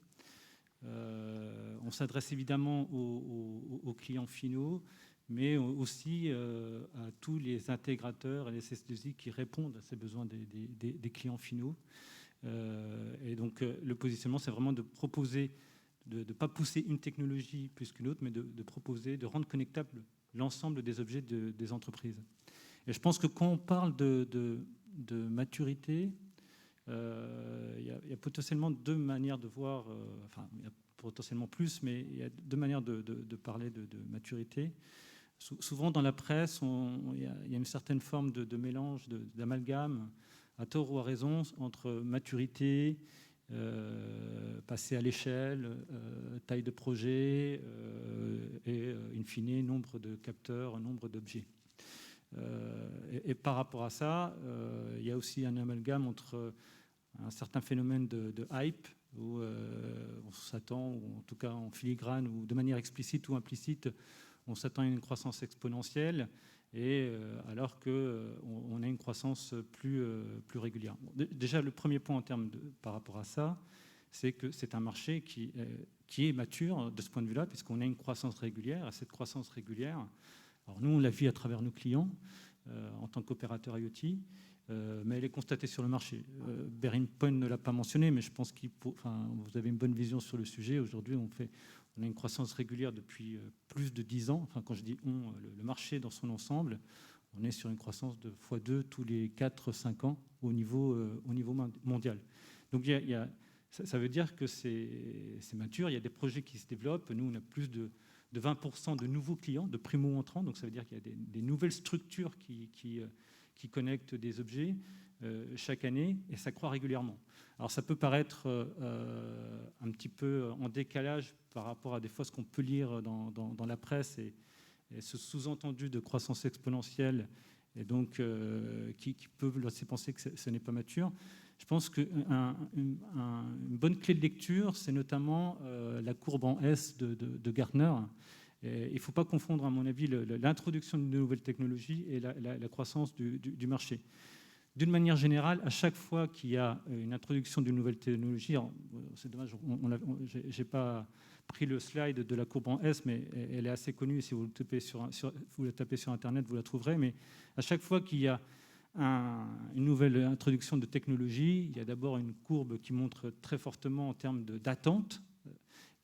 Speaker 2: On s'adresse évidemment aux clients finaux, mais aussi à tous les intégrateurs et les SS2I qui répondent à ces besoins des clients finaux. Et donc le positionnement, c'est vraiment de proposer, de ne pas pousser une technologie plus qu'une autre, mais de proposer, de rendre connectable l'ensemble des objets des entreprises. Et je pense que quand on parle de maturité, il y a potentiellement deux manières de voir, il y a potentiellement plus, mais il y a deux manières de parler de maturité. Souvent dans la presse, il y a une certaine forme de mélange, d'amalgame, à tort ou à raison, entre maturité, passer à l'échelle, taille de projet et, in fine, nombre de capteurs, nombre d'objets. Et par rapport à ça, il y a aussi un amalgame entre un certain phénomène de hype, où on s'attend, ou en tout cas en filigrane, ou de manière explicite ou implicite, on s'attend à une croissance exponentielle, et alors qu'on a une croissance plus régulière. Bon, déjà, le premier point par rapport à ça, c'est que c'est un marché qui est mature de ce point de vue-là, puisqu'on a une croissance régulière. Et cette croissance régulière, alors nous, on la vit à travers nos clients en tant qu'opérateur IoT, mais elle est constatée sur le marché. Bearing Point ne l'a pas mentionné, mais je pense que vous avez une bonne vision sur le sujet. Aujourd'hui, on a une croissance régulière depuis plus de 10 ans. Enfin, quand je dis on, le marché dans son ensemble, on est sur une croissance de x2 tous les 4-5 ans au niveau mondial. Donc ça veut dire que c'est mature, il y a des projets qui se développent. Nous, on a plus de 20% de nouveaux clients, de primo-entrants, donc ça veut dire qu'il y a des nouvelles structures qui connectent des objets chaque année, et ça croît régulièrement. Alors ça peut paraître un petit peu en décalage par rapport à des fois ce qu'on peut lire dans la presse, et ce sous-entendu de croissance exponentielle, et donc qui peuvent laisser penser que ce n'est pas mature. Je pense qu'une bonne clé de lecture, c'est notamment la courbe en S de Gartner. Et il ne faut pas confondre, à mon avis, l'introduction de nouvelles technologies et la croissance du marché. D'une manière générale, à chaque fois qu'il y a une introduction d'une nouvelle technologie, c'est dommage, je n'ai pas pris le slide de la courbe en S, mais elle est assez connue. Si vous la tapez sur Internet, vous la trouverez. Mais à chaque fois qu'il y a une nouvelle introduction de technologie, il y a d'abord une courbe qui montre très fortement en termes d'attente,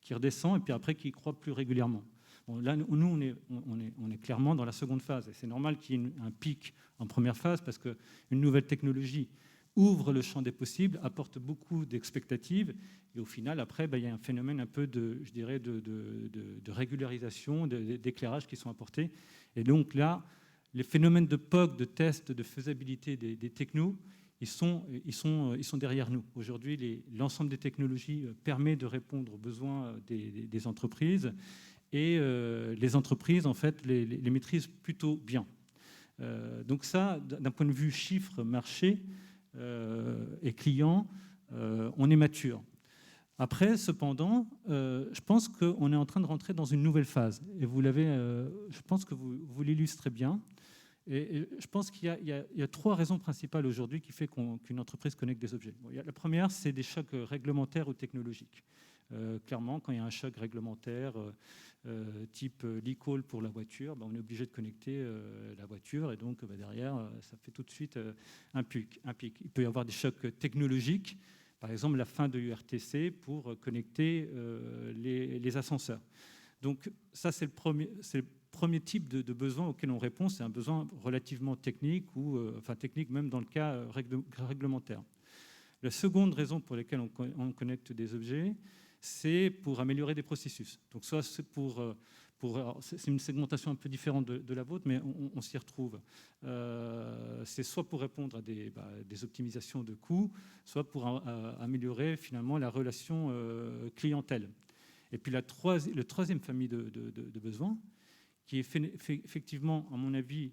Speaker 2: qui redescend, et puis après qui croît plus régulièrement. Bon, là, nous, on est clairement dans la seconde phase. Et c'est normal qu'il y ait un pic en première phase, parce qu'une nouvelle technologie, ouvre le champ des possibles, apporte beaucoup d'expectatives, et au final, après, il y a un phénomène un peu de régularisation, d'éclairage qui sont apportés. Et donc là, les phénomènes de POC, de tests, de faisabilité des technos, ils sont derrière nous. Aujourd'hui, l'ensemble des technologies permet de répondre aux besoins des entreprises, et les entreprises, en fait, les maîtrisent plutôt bien. Donc ça, d'un point de vue chiffre, marché et client, on est mature. Après, cependant, je pense qu'on est en train de rentrer dans une nouvelle phase. Et vous l'avez, je pense que vous l'illustrez bien. Et je pense qu'il y a 3 raisons principales aujourd'hui qui font qu'une entreprise connecte des objets. Bon, la première, c'est des chocs réglementaires ou technologiques. Clairement, quand il y a un choc réglementaire type l'e-call pour la voiture, on est obligé de connecter la voiture, et donc derrière, ça fait tout de suite un pic. Il peut y avoir des chocs technologiques, par exemple la fin de l'URTC pour connecter les ascenseurs. Donc ça, c'est le premier type de besoin auquel on répond. C'est un besoin relativement technique, ou technique même dans le cas réglementaire. La seconde raison pour laquelle on connecte des objets, c'est pour améliorer des processus. Donc soit c'est c'est une segmentation un peu différente de la vôtre, mais on s'y retrouve. C'est soit pour répondre à des optimisations de coûts, soit pour améliorer finalement la relation clientèle. Et puis la troisième famille de besoins, qui est effectivement, à mon avis,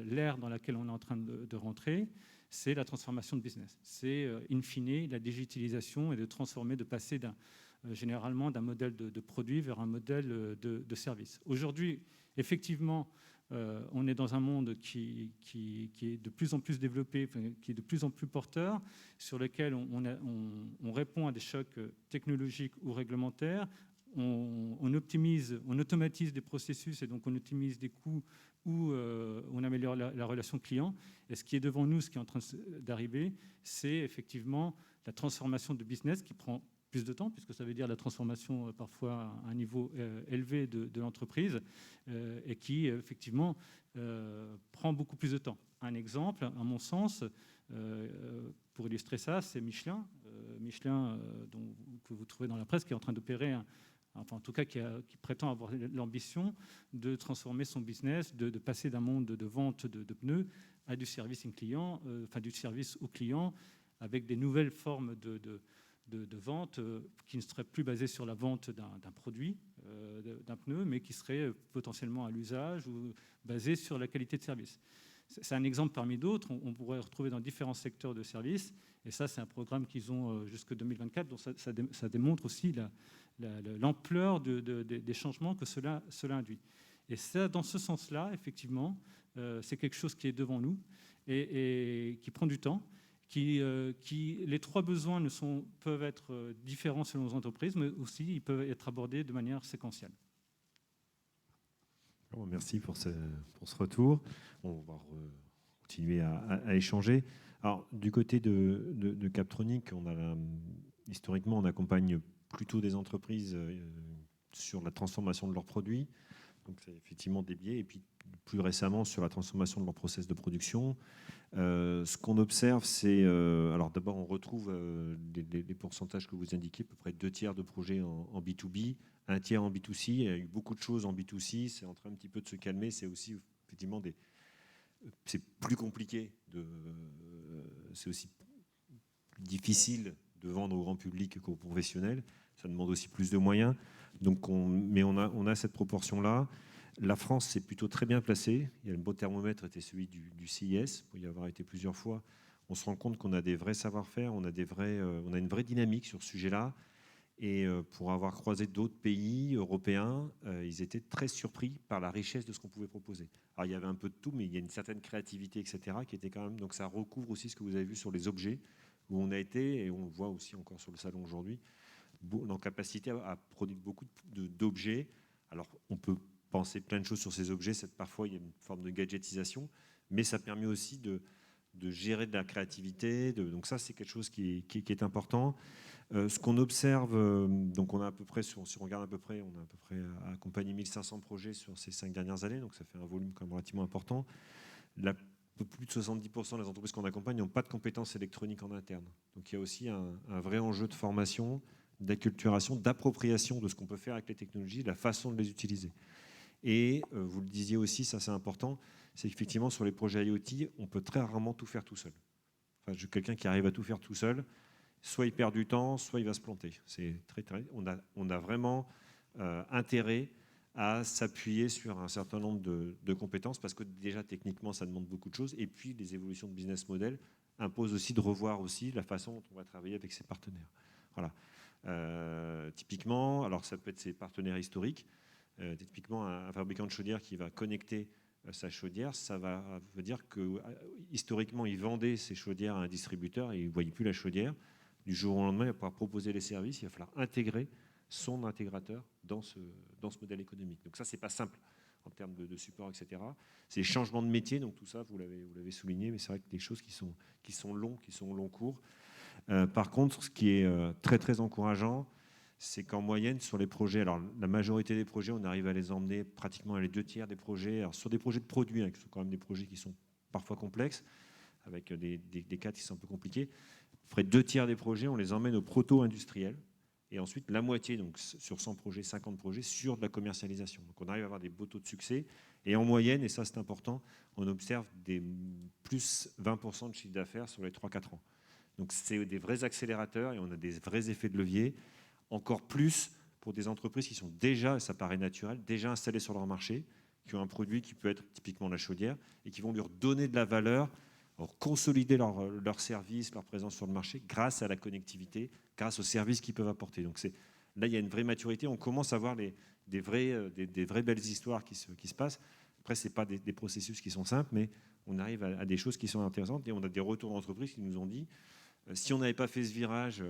Speaker 2: l'ère dans laquelle on est en train de rentrer, c'est la transformation de business. C'est, in fine, la digitalisation, et de passer généralement d'un modèle de produit vers un modèle de service. Aujourd'hui, effectivement, on est dans un monde qui est de plus en plus développé, qui est de plus en plus porteur, sur lequel on répond à des chocs technologiques ou réglementaires. On automatise des processus, et donc on optimise des coûts, ou on améliore la relation client. Et ce qui est devant nous, ce qui est en train d'arriver, c'est effectivement la transformation de business qui prend plus de temps, puisque ça veut dire la transformation parfois à un niveau élevé de l'entreprise, et qui effectivement prend beaucoup plus de temps. Un exemple, à mon sens, pour illustrer ça, c'est Michelin. Michelin, que vous trouvez dans la presse, qui est en train d'opérer en tout cas qui prétend avoir l'ambition de transformer son business, de passer d'un monde de vente de pneus à du service client, du service au client, avec des nouvelles formes de vente qui ne seraient plus basées sur la vente d'un produit, d'un pneu, mais qui seraient potentiellement à l'usage, ou basées sur la qualité de service. C'est un exemple parmi d'autres. On pourrait retrouver dans différents secteurs de services, et ça, c'est un programme qu'ils ont jusqu'en 2024, donc ça démontre aussi l'ampleur des changements que cela induit. Et ça, dans ce sens-là, effectivement, c'est quelque chose qui est devant nous et qui prend du temps. Les 3 besoins peuvent être différents selon les entreprises, mais aussi ils peuvent être abordés de manière séquentielle.
Speaker 1: Merci pour ce retour. On va continuer à échanger. Alors, du côté de Captronic, historiquement, on accompagne plutôt des entreprises sur la transformation de leurs produits. Donc, c'est effectivement des biais. Et puis, plus récemment, sur la transformation de leur process de production. Ce qu'on observe, c'est... alors, d'abord, on retrouve les pourcentages que vous indiquez, à peu près 2/3 de projets en B2B, 1/3 en B2C. Il y a eu beaucoup de choses en B2C. C'est en train un petit peu de se calmer. C'est aussi, effectivement, c'est plus compliqué. C'est aussi plus difficile de vendre au grand public qu'aux professionnels. Ça demande aussi plus de moyens. Donc mais on a cette proportion-là. La France s'est plutôt très bien placée. Il y a le beau thermomètre, était celui du CIS, pour y avoir été plusieurs fois. On se rend compte qu'on a des vrais savoir-faire, on a une vraie dynamique sur ce sujet-là. Et pour avoir croisé d'autres pays européens, ils étaient très surpris par la richesse de ce qu'on pouvait proposer. Alors il y avait un peu de tout, mais il y a une certaine créativité, etc., qui était quand même... Donc ça recouvre aussi ce que vous avez vu sur les objets, où on a été, et on le voit aussi encore sur le salon aujourd'hui, en capacité à produire beaucoup d'objets. Alors on peut penser plein de choses sur ces objets, parfois il y a une forme de gadgetisation, mais ça permet aussi de gérer de la créativité. Donc ça, c'est quelque chose qui est important. Ce qu'on observe, donc on a à peu près, si on regarde à peu près, on a à peu près accompagné 1500 projets sur ces 5 dernières années, donc ça fait un volume quand même relativement important. peu plus de 70% des entreprises qu'on accompagne n'ont pas de compétences électroniques en interne. Donc il y a aussi un vrai enjeu de formation, d'acculturation, d'appropriation de ce qu'on peut faire avec les technologies, de la façon de les utiliser. Et vous le disiez aussi, ça c'est important, c'est qu'effectivement sur les projets IoT, on peut très rarement tout faire tout seul. Enfin, quelqu'un qui arrive à tout faire tout seul, soit il perd du temps, soit il va se planter. On a vraiment intérêt à s'appuyer sur un certain nombre de compétences parce que déjà techniquement ça demande beaucoup de choses et puis les évolutions de business model imposent aussi de revoir aussi la façon dont on va travailler avec ses partenaires. Voilà. Typiquement, alors ça peut être ses partenaires historiques. Typiquement, un fabricant de chaudière qui va connecter sa chaudière, ça veut dire que historiquement, il vendait ses chaudières à un distributeur et il ne voyait plus la chaudière. Du jour au lendemain, il va pouvoir proposer les services, il va falloir intégrer son intégrateur dans ce modèle économique. Donc ça, ce n'est pas simple en termes de support, etc. C'est des changements de métier, donc tout ça, vous l'avez souligné, mais c'est vrai que des choses qui sont long cours. Par contre, ce qui est très, très encourageant, c'est qu'en moyenne, sur les projets, alors la majorité des projets, on arrive à les emmener pratiquement à les 2/3 des projets. Alors sur des projets de produits, hein, qui sont quand même des projets qui sont parfois complexes, avec des cas qui sont un peu compliqués, près de 2/3 des projets, on les emmène au proto-industriel. Et ensuite, la moitié, donc sur 100 projets, 50 projets, sur de la commercialisation. Donc on arrive à avoir des beaux taux de succès. Et en moyenne, et ça c'est important, on observe des plus 20% de chiffre d'affaires sur les 3-4 ans. Donc c'est des vrais accélérateurs et on a des vrais effets de levier. Encore plus pour des entreprises qui sont déjà, ça paraît naturel, déjà installées sur leur marché, qui ont un produit qui peut être typiquement la chaudière et qui vont lui redonner de la valeur, consolider leur service, leur présence sur le marché grâce à la connectivité, grâce aux services qu'ils peuvent apporter. Donc là, il y a une vraie maturité. On commence à voir des vraies belles histoires qui se passent. Après, ce n'est pas des processus qui sont simples, mais on arrive à des choses qui sont intéressantes. Et on a des retours d'entreprises qui nous ont dit, si on n'avait pas fait ce virage,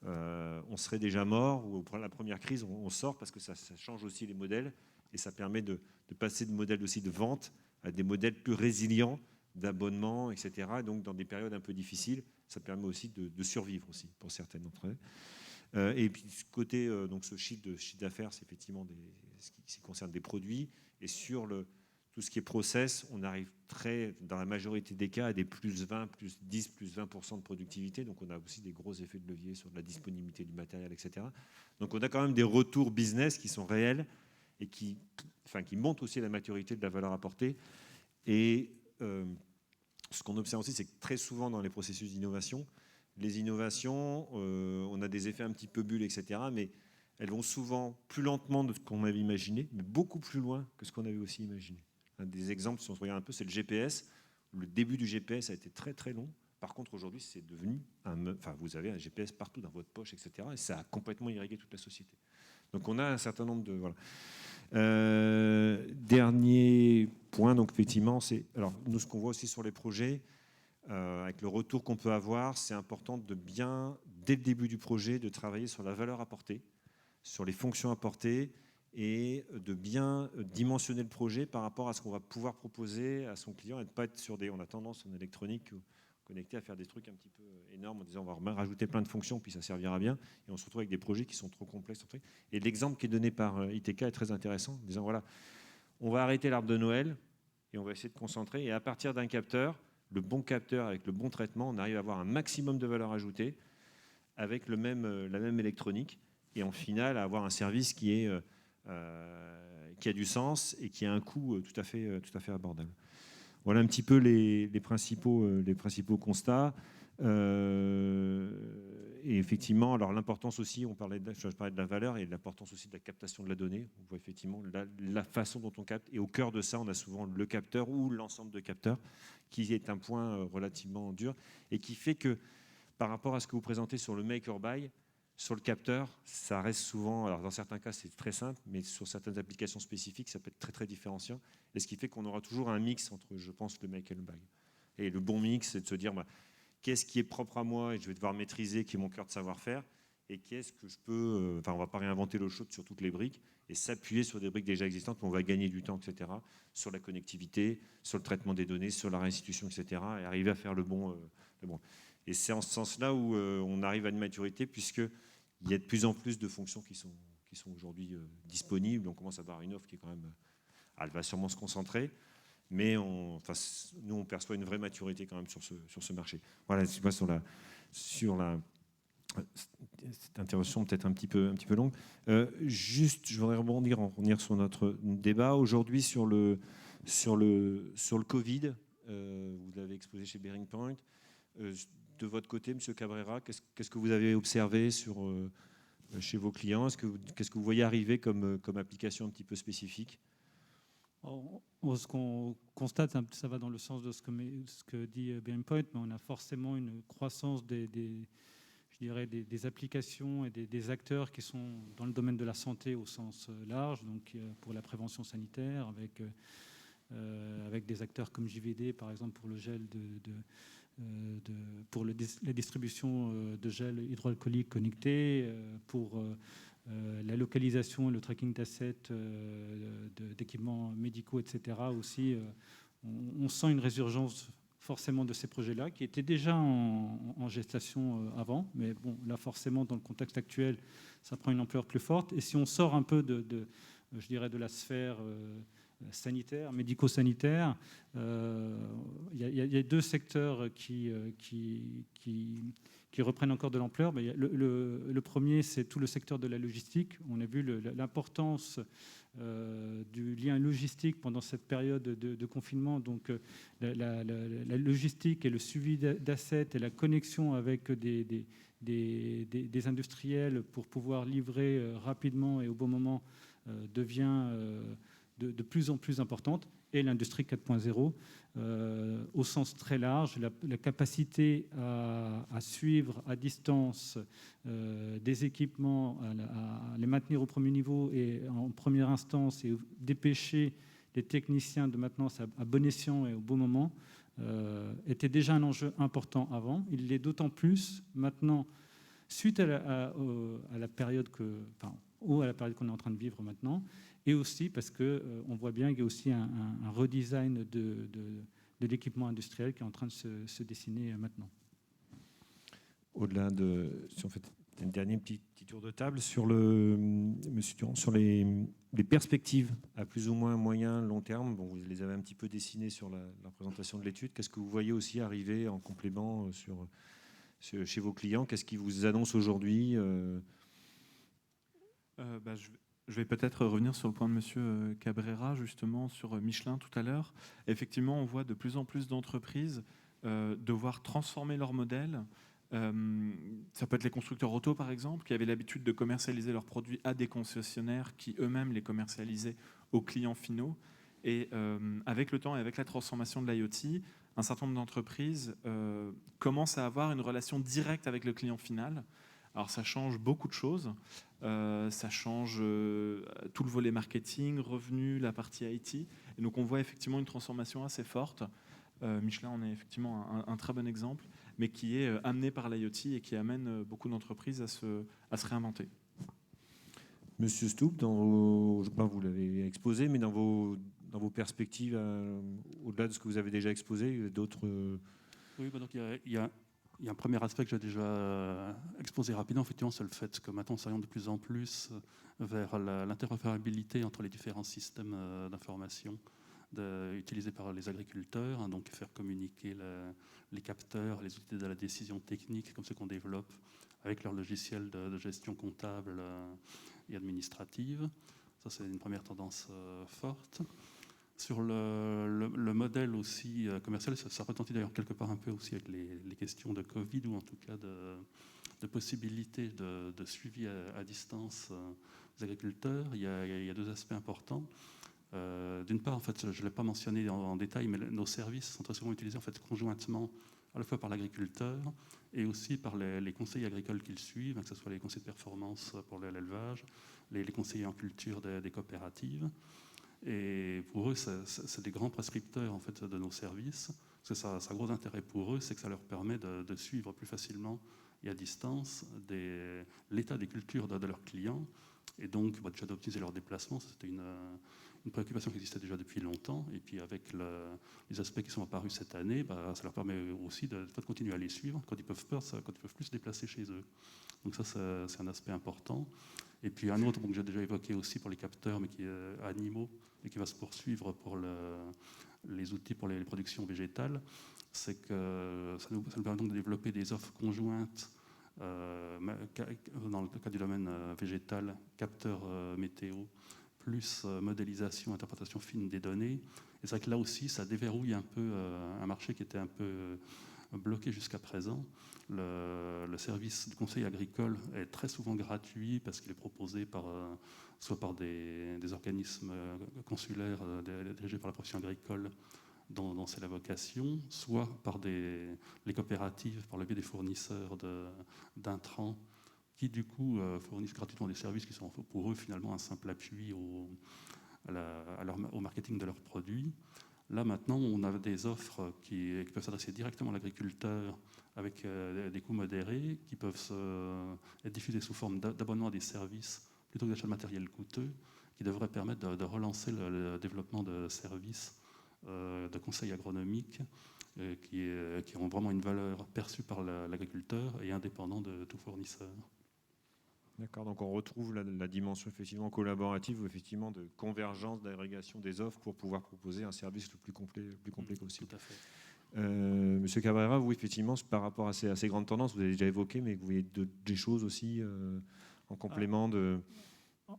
Speaker 1: on serait déjà mort, ou pour la première crise, on sort parce que ça change aussi les modèles et ça permet de passer de modèles aussi de vente à des modèles plus résilients d'abonnement, etc. Donc, dans des périodes un peu difficiles, ça permet aussi de survivre aussi pour certaines d'entre elles. Et puis, ce côté, donc ce chiffre d'affaires, c'est effectivement ce qui concerne des produits. Et sur tout ce qui est process, on arrive dans la majorité des cas à des plus 20, plus 10, plus 20% de productivité. Donc, on a aussi des gros effets de levier sur la disponibilité du matériel, etc. Donc, on a quand même des retours business qui sont réels et qui montrent aussi la maturité de la valeur apportée. Et ce qu'on observe aussi, c'est que très souvent dans les processus d'innovation, les innovations, on a des effets un petit peu bulles, etc. Mais elles vont souvent plus lentement de ce qu'on avait imaginé, mais beaucoup plus loin que ce qu'on avait aussi imaginé. Un des exemples, si on se regarde un peu, c'est le GPS. Le début du GPS a été très très long. Par contre, aujourd'hui, c'est devenu vous avez un GPS partout dans votre poche, etc. Et ça a complètement irrigué toute la société. Donc on a un certain nombre de... Voilà. Dernier point, donc effectivement, alors nous, ce qu'on voit aussi sur les projets, avec le retour qu'on peut avoir, c'est important de bien, dès le début du projet, de travailler sur la valeur apportée, sur les fonctions apportées, et de bien dimensionner le projet par rapport à ce qu'on va pouvoir proposer à son client et de ne pas être sur on a tendance en électronique connecté à faire des trucs un petit peu énormes en disant on va rajouter plein de fonctions puis ça servira bien et on se retrouve avec des projets qui sont trop complexes. Et l'exemple qui est donné par ITK est très intéressant en disant voilà, on va arrêter l'arbre de Noël et on va essayer de concentrer et à partir d'un capteur, le bon capteur avec le bon traitement, on arrive à avoir un maximum de valeur ajoutée avec la même électronique et en final à avoir un service qui a du sens et qui a un coût tout à fait abordable. Voilà un petit peu les principaux constats. Et effectivement, alors l'importance aussi, je parlais de la valeur et l'importance aussi de la captation de la donnée. On voit effectivement la façon dont on capte. Et au cœur de ça, on a souvent le capteur ou l'ensemble de capteurs, qui est un point relativement dur et qui fait que par rapport à ce que vous présentez sur le make or buy, sur le capteur, ça reste souvent, alors dans certains cas c'est très simple, mais sur certaines applications spécifiques, ça peut être très très différenciant. Et ce qui fait qu'on aura toujours un mix entre, je pense, le make et le buy. Et le bon mix, c'est de se dire, qu'est-ce qui est propre à moi et je vais devoir maîtriser, qui est mon cœur de savoir-faire, et qu'est-ce que je peux, on ne va pas réinventer l'eau chaude sur toutes les briques, et s'appuyer sur des briques déjà existantes, on va gagner du temps, etc., sur la connectivité, sur le traitement des données, sur la restitution, etc., et arriver à faire le bon. Et c'est en ce sens-là où on arrive à une maturité, puisqu'il y a de plus en plus de fonctions qui sont aujourd'hui disponibles. On commence à avoir une offre qui est quand même... Elle va sûrement se concentrer. mais nous, on perçoit une vraie maturité quand même sur ce marché. Voilà, c'est pas sur cette intervention peut-être un petit peu longue. Juste, je voudrais revenir sur notre débat aujourd'hui sur le Covid. Vous l'avez exposé chez Bearing Point. De votre côté, M. Cabrera, qu'est-ce que vous avez observé chez vos clients? Qu'est-ce que vous voyez arriver comme application un petit peu spécifique?
Speaker 2: Ce qu'on constate, ça va dans le sens de ce que dit Bearing Point, mais on a forcément une croissance je dirais des applications et des acteurs qui sont dans le domaine de la santé au sens large, donc pour la prévention sanitaire, avec des acteurs comme JVD, par exemple, pour le gel pour la distribution de gel hydroalcoolique connecté, pour la localisation et le tracking d'assets d'équipements médicaux, etc. Aussi, on sent une résurgence forcément de ces projets-là, qui étaient déjà en gestation avant, mais bon, là forcément dans le contexte actuel, ça prend une ampleur plus forte. Et si on sort un peu je dirais de la sphère sanitaire, médico-sanitaire, il y a deux secteurs qui reprennent encore de l'ampleur. Le premier, c'est tout le secteur de la logistique. On a vu l'importance du lien logistique pendant cette période de confinement. Donc, la logistique et le suivi d'assets et la connexion avec des industriels pour pouvoir livrer rapidement et au bon moment devient de plus en plus importante. Et l'industrie 4.0, au sens très large, la capacité à suivre à distance des équipements, à les maintenir au premier niveau et en première instance, et dépêcher les techniciens de maintenance à bon escient et au bon moment, était déjà un enjeu important avant. Il l'est d'autant plus maintenant, suite à la période qu'on est en train de vivre maintenant, et aussi parce qu'on voit bien qu'il y a aussi un redesign de l'équipement industriel qui est en train de se dessiner maintenant.
Speaker 1: Au-delà si on fait un dernier petit tour de table sur Monsieur Durand, sur les perspectives à plus ou moins moyen, long terme. Bon, vous les avez un petit peu dessinées sur la présentation de l'étude. Qu'est-ce que vous voyez aussi arriver en complément chez vos clients? Qu'est-ce qui vous annonce aujourd'hui?
Speaker 4: Je vais peut-être revenir sur le point de M. Cabrera, justement, sur Michelin tout à l'heure. Effectivement, on voit de plus en plus d'entreprises devoir transformer leur modèle. Ça peut être les constructeurs auto, par exemple, qui avaient l'habitude de commercialiser leurs produits à des concessionnaires qui eux-mêmes les commercialisaient aux clients finaux. Et avec le temps et avec la transformation de l'IoT, un certain nombre d'entreprises commencent à avoir une relation directe avec le client final. Alors ça change beaucoup de choses, ça change tout le volet marketing, revenus, la partie IT. Et donc on voit effectivement une transformation assez forte. Michelin en est effectivement un très bon exemple, mais qui est amené par l'IoT et qui amène beaucoup d'entreprises à se réinventer.
Speaker 1: Monsieur Stoup, je sais pas, vous l'avez exposé, mais dans vos perspectives, au-delà de ce que vous avez déjà exposé, d'autres...
Speaker 3: Oui, donc il y a un premier aspect que j'ai déjà exposé rapidement, effectivement, c'est le fait que maintenant on s'oriente de plus en plus vers l'interopérabilité entre les différents systèmes d'information utilisés par les agriculteurs, hein, donc faire communiquer les capteurs, les outils de la décision technique, comme ceux qu'on développe avec leur logiciel de gestion comptable et administrative. Ça, c'est une première tendance forte. Sur le modèle aussi commercial, ça retentit d'ailleurs quelque part un peu aussi avec les questions de Covid, ou en tout cas de possibilités de suivi à distance des agriculteurs. Il y a deux aspects importants. D'une part, en fait, je ne l'ai pas mentionné en détail, mais nos services sont très souvent utilisés en fait, conjointement à la fois par l'agriculteur et aussi par les conseillers agricoles qui le suivent, que ce soit les conseillers de performance pour l'élevage, les conseillers en culture des coopératives. Et pour eux, c'est des grands prescripteurs en fait, de nos services. Parce que ça a gros intérêt pour eux, c'est que ça leur permet de suivre plus facilement et à distance l'état des cultures de leurs clients, et donc déjà d'optimiser leurs déplacements. C'était une préoccupation qui existait déjà depuis longtemps, et puis avec les aspects qui sont apparus cette année, ça leur permet aussi de continuer à les suivre quand ils peuvent plus se déplacer chez eux. Donc ça, c'est un aspect important. Et puis un autre que j'ai déjà évoqué aussi pour les capteurs, mais qui est animaux, et qui va se poursuivre pour les outils pour les productions végétales, c'est que ça nous permet donc de développer des offres conjointes dans le cas du domaine végétal, capteurs météo, plus modélisation, interprétation fine des données. Et c'est vrai que là aussi, ça déverrouille un peu un marché qui était un peu bloqué jusqu'à présent. Le service de conseil agricole est très souvent gratuit parce qu'il est proposé soit par des organismes consulaires dirigés par la profession agricole dont c'est la vocation, soit par les coopératives, par le biais des fournisseurs d'intrants qui du coup fournissent gratuitement des services qui sont pour eux finalement un simple appui au marketing de leurs produits. Là maintenant, on a des offres qui peuvent s'adresser directement à l'agriculteur avec des coûts modérés, qui peuvent être diffusés sous forme d'abonnement à des services plutôt que d'achat de matériel coûteux, qui devraient permettre de relancer le développement de services de conseils agronomiques qui ont vraiment une valeur perçue par l'agriculteur et indépendant de tout fournisseur.
Speaker 1: D'accord, donc on retrouve la dimension effectivement collaborative ou effectivement de convergence, d'agrégation des offres pour pouvoir proposer un service le plus complet possible.
Speaker 3: Tout à fait.
Speaker 1: Monsieur Cabrera, vous effectivement par rapport à ces grandes tendances, vous avez déjà évoqué, mais vous voyez des choses aussi en complément de...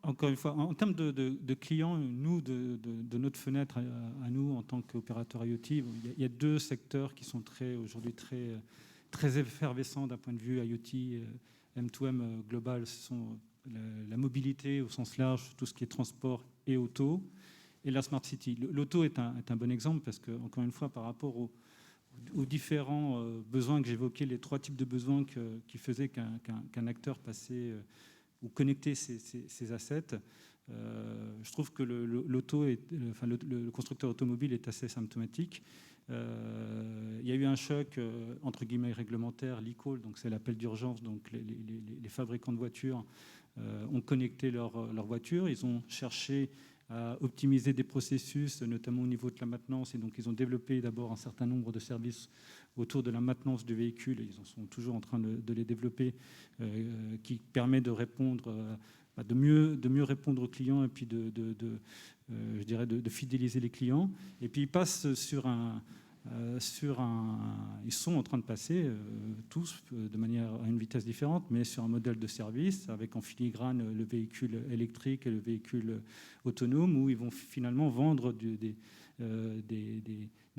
Speaker 2: Encore une fois, en termes de clients, nous, de notre fenêtre à nous en tant qu'opérateur IoT, il y a deux secteurs qui sont aujourd'hui très effervescents d'un point de vue IoT, M2M global. Ce sont la mobilité au sens large, tout ce qui est transport et auto, et la Smart City. L'auto est un bon exemple parce que, encore une fois, par rapport aux différents besoins que j'évoquais, les trois types de besoins qui faisaient qu'un acteur passait ou connecter ces assets, je trouve que le constructeur automobile est assez symptomatique. Il y a eu un choc entre guillemets réglementaire, l'e-call, donc c'est l'appel d'urgence. Donc les fabricants de voitures ont connecté leurs voitures. Ils ont cherché à optimiser des processus, notamment au niveau de la maintenance, et donc ils ont développé d'abord un certain nombre de services autour de la maintenance du véhicule, et ils en sont toujours en train de les développer, qui permet de répondre, de mieux répondre aux clients, et puis je dirais de fidéliser les clients. Et puis ils passent ils sont en train de passer tous à une vitesse différente, mais sur un modèle de service avec en filigrane le véhicule électrique et le véhicule autonome, où ils vont finalement vendre des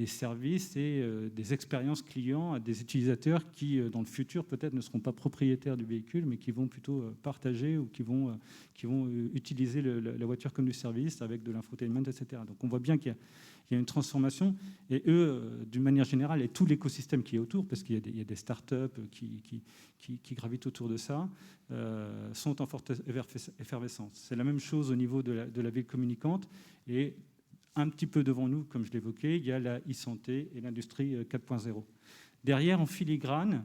Speaker 2: services et des expériences clients à des utilisateurs qui, dans le futur, peut-être ne seront pas propriétaires du véhicule, mais qui vont plutôt partager ou qui vont utiliser la voiture comme du service avec de l'infotainment, etc. Donc on voit bien qu'il y a une transformation, et eux, d'une manière générale, et tout l'écosystème qui est autour, parce qu'il y a des startups qui gravitent autour de ça, sont en forte effervescence. C'est la même chose au niveau de la ville communicante, et un petit peu devant nous, comme je l'évoquais, il y a la e-santé et l'industrie 4.0. Derrière, en filigrane,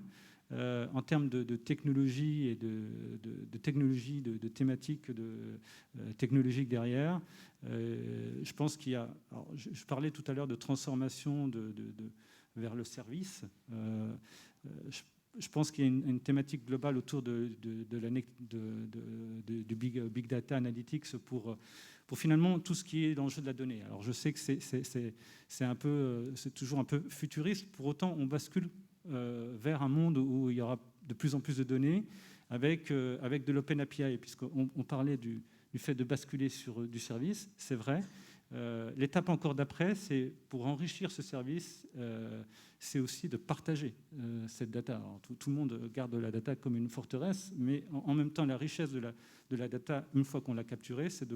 Speaker 2: en termes de technologie et de technologie, de thématiques technologiques derrière, je pense qu'il y a... Alors, je parlais tout à l'heure de transformation vers le service. Je pense qu'il y a une thématique globale autour du big data analytics pour finalement tout ce qui est l'enjeu de la donnée. Alors je sais que c'est toujours un peu futuriste. Pour autant, on bascule vers un monde où il y aura de plus en plus de données avec de l'Open API, puisqu'on parlait du fait de basculer sur du service. C'est vrai. L'étape encore d'après, c'est pour enrichir ce service, c'est aussi de partager cette data. Alors, tout le monde garde la data comme une forteresse, mais en même temps, la richesse de la data, une fois qu'on l'a capturée, c'est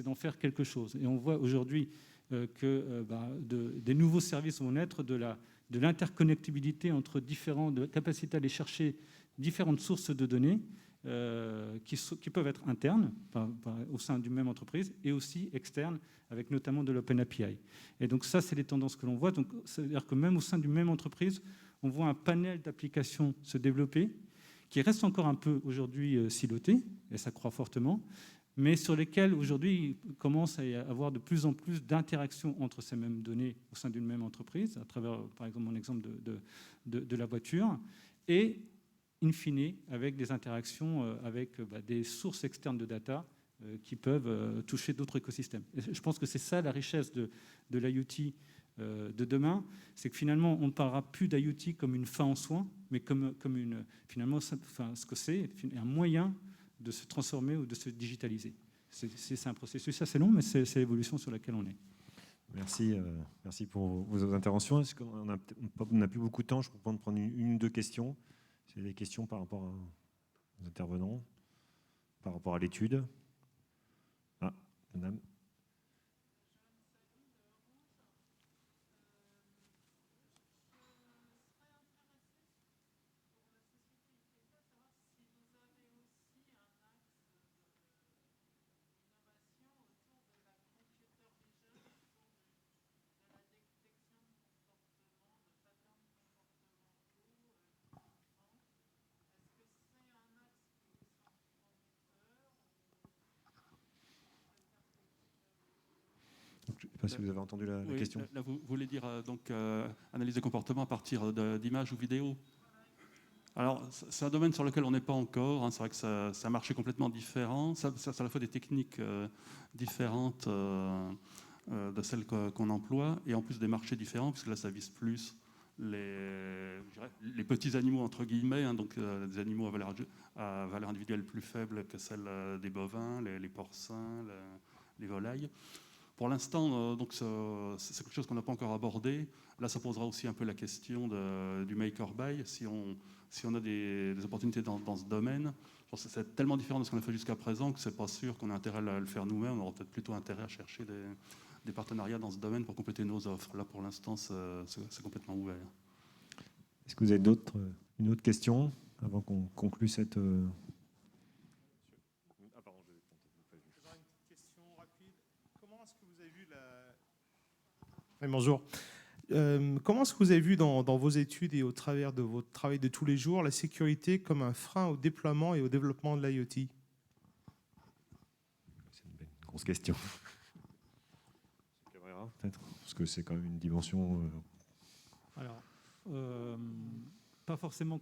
Speaker 2: d'en faire quelque chose. Et on voit aujourd'hui que des nouveaux services vont naître de l'interconnectibilité entre de la capacité à aller chercher différentes sources de données qui peuvent être internes au sein d'une même entreprise et aussi externes, avec notamment de l'Open API. Et donc ça, c'est les tendances que l'on voit. Donc, c'est-à-dire que même au sein d'une même entreprise, on voit un panel d'applications se développer qui restent encore un peu aujourd'hui silotés, et ça croît fortement, mais sur lesquels aujourd'hui il commence à y avoir de plus en plus d'interactions entre ces mêmes données au sein d'une même entreprise, à travers, par exemple, mon exemple de la voiture, et in fine, avec des interactions avec des sources externes de data qui peuvent toucher d'autres écosystèmes. Et je pense que c'est ça la richesse de l'IoT de demain, c'est que finalement, on ne parlera plus d'IoT comme une fin en soi, mais comme finalement, ce que c'est un moyen de se transformer ou de se digitaliser. C'est un processus assez long, mais c'est l'évolution sur laquelle on est.
Speaker 1: Merci, merci pour vos interventions. On n'a plus beaucoup de temps, je propose de prendre une ou deux questions. C'est des questions par rapport aux intervenants, par rapport à l'étude. Ah, madame. Je ne sais pas si vous avez entendu la question.
Speaker 3: Là, vous voulez dire analyse des comportements à partir d'images ou vidéos. Alors, c'est un domaine sur lequel on n'est pas encore. Hein. C'est vrai que c'est un marché complètement différent. Ça à la fois des techniques différentes de celles qu'on emploie, et en plus des marchés différents, puisque là, ça vise plus les petits animaux, entre guillemets, hein, donc des animaux à valeur individuelle plus faible que celle des bovins, les porcins, les volailles. Pour l'instant, donc c'est quelque chose qu'on n'a pas encore abordé. Là, ça posera aussi un peu la question du make or buy. Si on a des opportunités dans ce domaine, je pense que c'est tellement différent de ce qu'on a fait jusqu'à présent que c'est pas sûr qu'on a intérêt à le faire nous-mêmes. On aura peut-être plutôt intérêt à chercher des partenariats dans ce domaine pour compléter nos offres. Là, pour l'instant, c'est complètement ouvert.
Speaker 1: Est-ce que vous avez une autre question avant qu'on conclue cette...
Speaker 5: Oui, bonjour. Comment est-ce que vous avez vu dans vos études et au travers de votre travail de tous les jours la sécurité comme un frein au déploiement et au développement de l'IoT?
Speaker 1: C'est une grosse question. Cabrera, peut-être, parce que c'est quand même une dimension...
Speaker 2: Alors, pas forcément...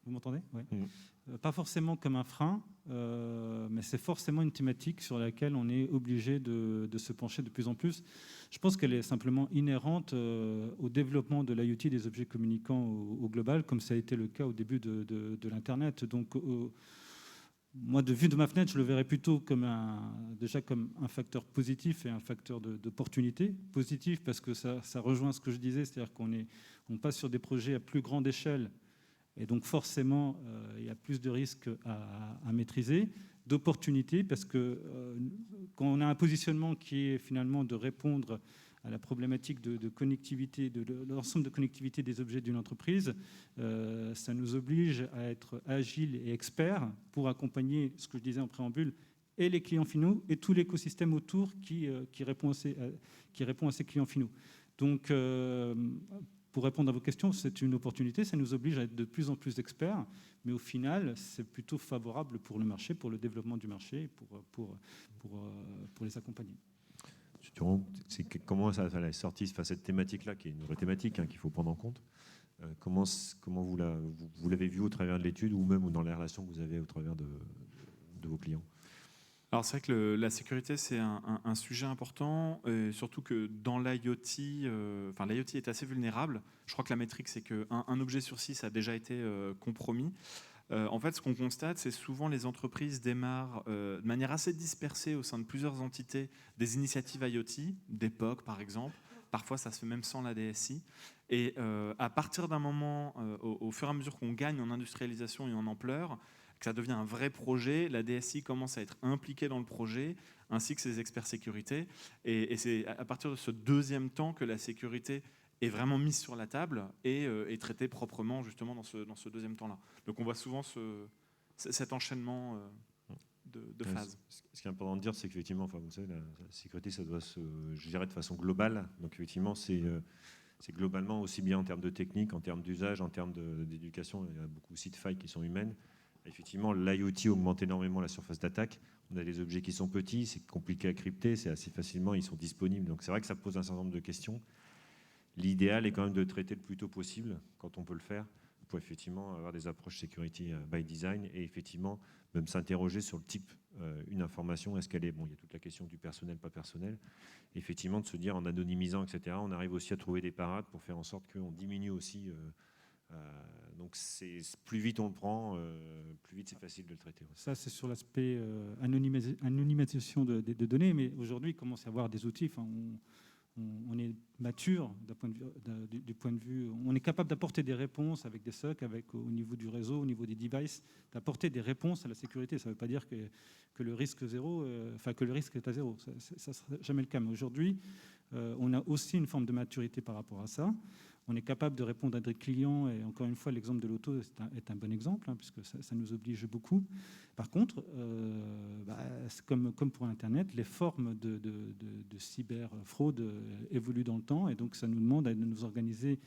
Speaker 2: Vous m'entendez? Oui. Pas forcément comme un frein, mais c'est forcément une thématique sur laquelle on est obligé de se pencher de plus en plus. Je pense qu'elle est simplement inhérente au développement de l'IoT, des objets communicants au global, comme ça a été le cas au début de l'Internet. Donc, moi, de vue de ma fenêtre, je le verrais plutôt déjà comme un facteur positif et un facteur d'opportunité. Positif parce que ça rejoint ce que je disais, c'est-à-dire qu'on passe sur des projets à plus grande échelle, et donc forcément, il y a plus de risques à maîtriser. D'opportunités, parce que quand on a un positionnement qui est finalement de répondre à la problématique de connectivité, de l'ensemble de connectivité des objets d'une entreprise, ça nous oblige à être agile et expert pour accompagner, ce que je disais en préambule, et les clients finaux et tout l'écosystème autour qui répond à ces clients finaux. Donc, pour répondre à vos questions, c'est une opportunité, ça nous oblige à être de plus en plus experts, mais au final, c'est plutôt favorable pour le marché, pour le développement du marché, pour les accompagner.
Speaker 1: Comment ça a sorti cette thématique-là, qui est une vraie thématique qu'il faut prendre en compte, comment vous l'avez vu au travers de l'étude ou même dans les relations que vous avez au travers de vos clients?
Speaker 4: Alors c'est vrai que la sécurité c'est un sujet important, surtout que dans l'IoT, l'IoT est assez vulnérable. Je crois que la métrique c'est qu'un objet sur 6 a déjà été compromis. En fait, ce qu'on constate, c'est souvent les entreprises démarrent de manière assez dispersée au sein de plusieurs entités des initiatives IoT, des POC par exemple. Parfois, ça se fait même sans la DSI. Et à partir d'un moment, au fur et à mesure qu'on gagne en industrialisation et en ampleur, que ça devient un vrai projet, la DSI commence à être impliquée dans le projet, ainsi que ses experts sécurité. Et c'est à partir de ce deuxième temps que la sécurité est vraiment mise sur la table et est traitée proprement justement dans ce deuxième temps-là. Donc on voit souvent cet enchaînement de phases.
Speaker 1: Ce qui est important de dire, c'est qu'effectivement, vous savez, la sécurité, ça doit se gérer de façon globale. Donc effectivement, c'est globalement aussi bien en termes de technique, en termes d'usage, en termes d'éducation. Il y a beaucoup aussi de failles qui sont humaines. Effectivement, l'IoT augmente énormément la surface d'attaque. On a des objets qui sont petits, c'est compliqué à crypter, c'est assez facilement, ils sont disponibles. Donc c'est vrai que ça pose un certain nombre de questions. L'idéal est quand même de traiter le plus tôt possible, quand on peut le faire, pour effectivement avoir des approches security by design et effectivement même s'interroger sur le type, une information, est-ce qu'elle est... Bon, il y a toute la question du personnel, pas personnel. Effectivement, de se dire en anonymisant, etc., on arrive aussi à trouver des parades pour faire en sorte qu'on diminue aussi... donc plus vite on le prend, plus vite c'est facile de le traiter.
Speaker 2: Ça, c'est sur l'aspect anonymisation de données, mais aujourd'hui, il commence à y avoir des outils. Enfin, on est mature du point de vue. On est capable d'apporter des réponses avec des SOC, au niveau du réseau, au niveau des devices, d'apporter des réponses à la sécurité. Ça ne veut pas dire que le risque que le risque est à zéro. Ça ne sera jamais le cas. Mais aujourd'hui, on a aussi une forme de maturité par rapport à ça. On est capable de répondre à des clients, et encore une fois, l'exemple de l'auto est un bon exemple, puisque ça nous oblige beaucoup. Par contre, comme pour Internet, les formes de cyberfraude évoluent dans le temps, et donc ça nous demande de nous organiser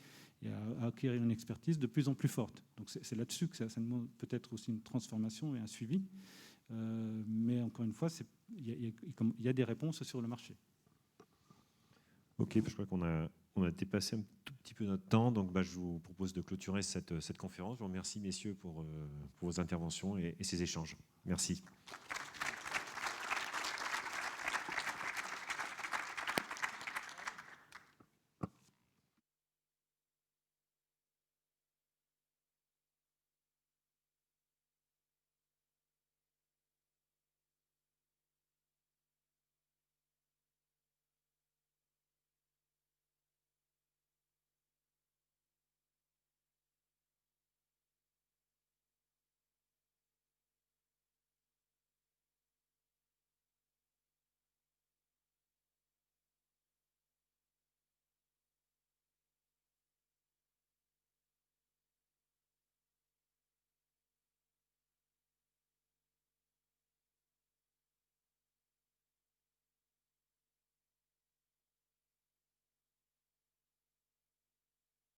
Speaker 2: et à acquérir une expertise de plus en plus forte. Donc c'est là-dessus que ça demande peut-être aussi une transformation et un suivi. Mais encore une fois, il y a des réponses sur le marché.
Speaker 1: Ok, je crois qu'on a dépassé un tout petit peu notre temps, donc je vous propose de clôturer cette conférence. Je vous remercie, messieurs, pour vos interventions et ces échanges. Merci.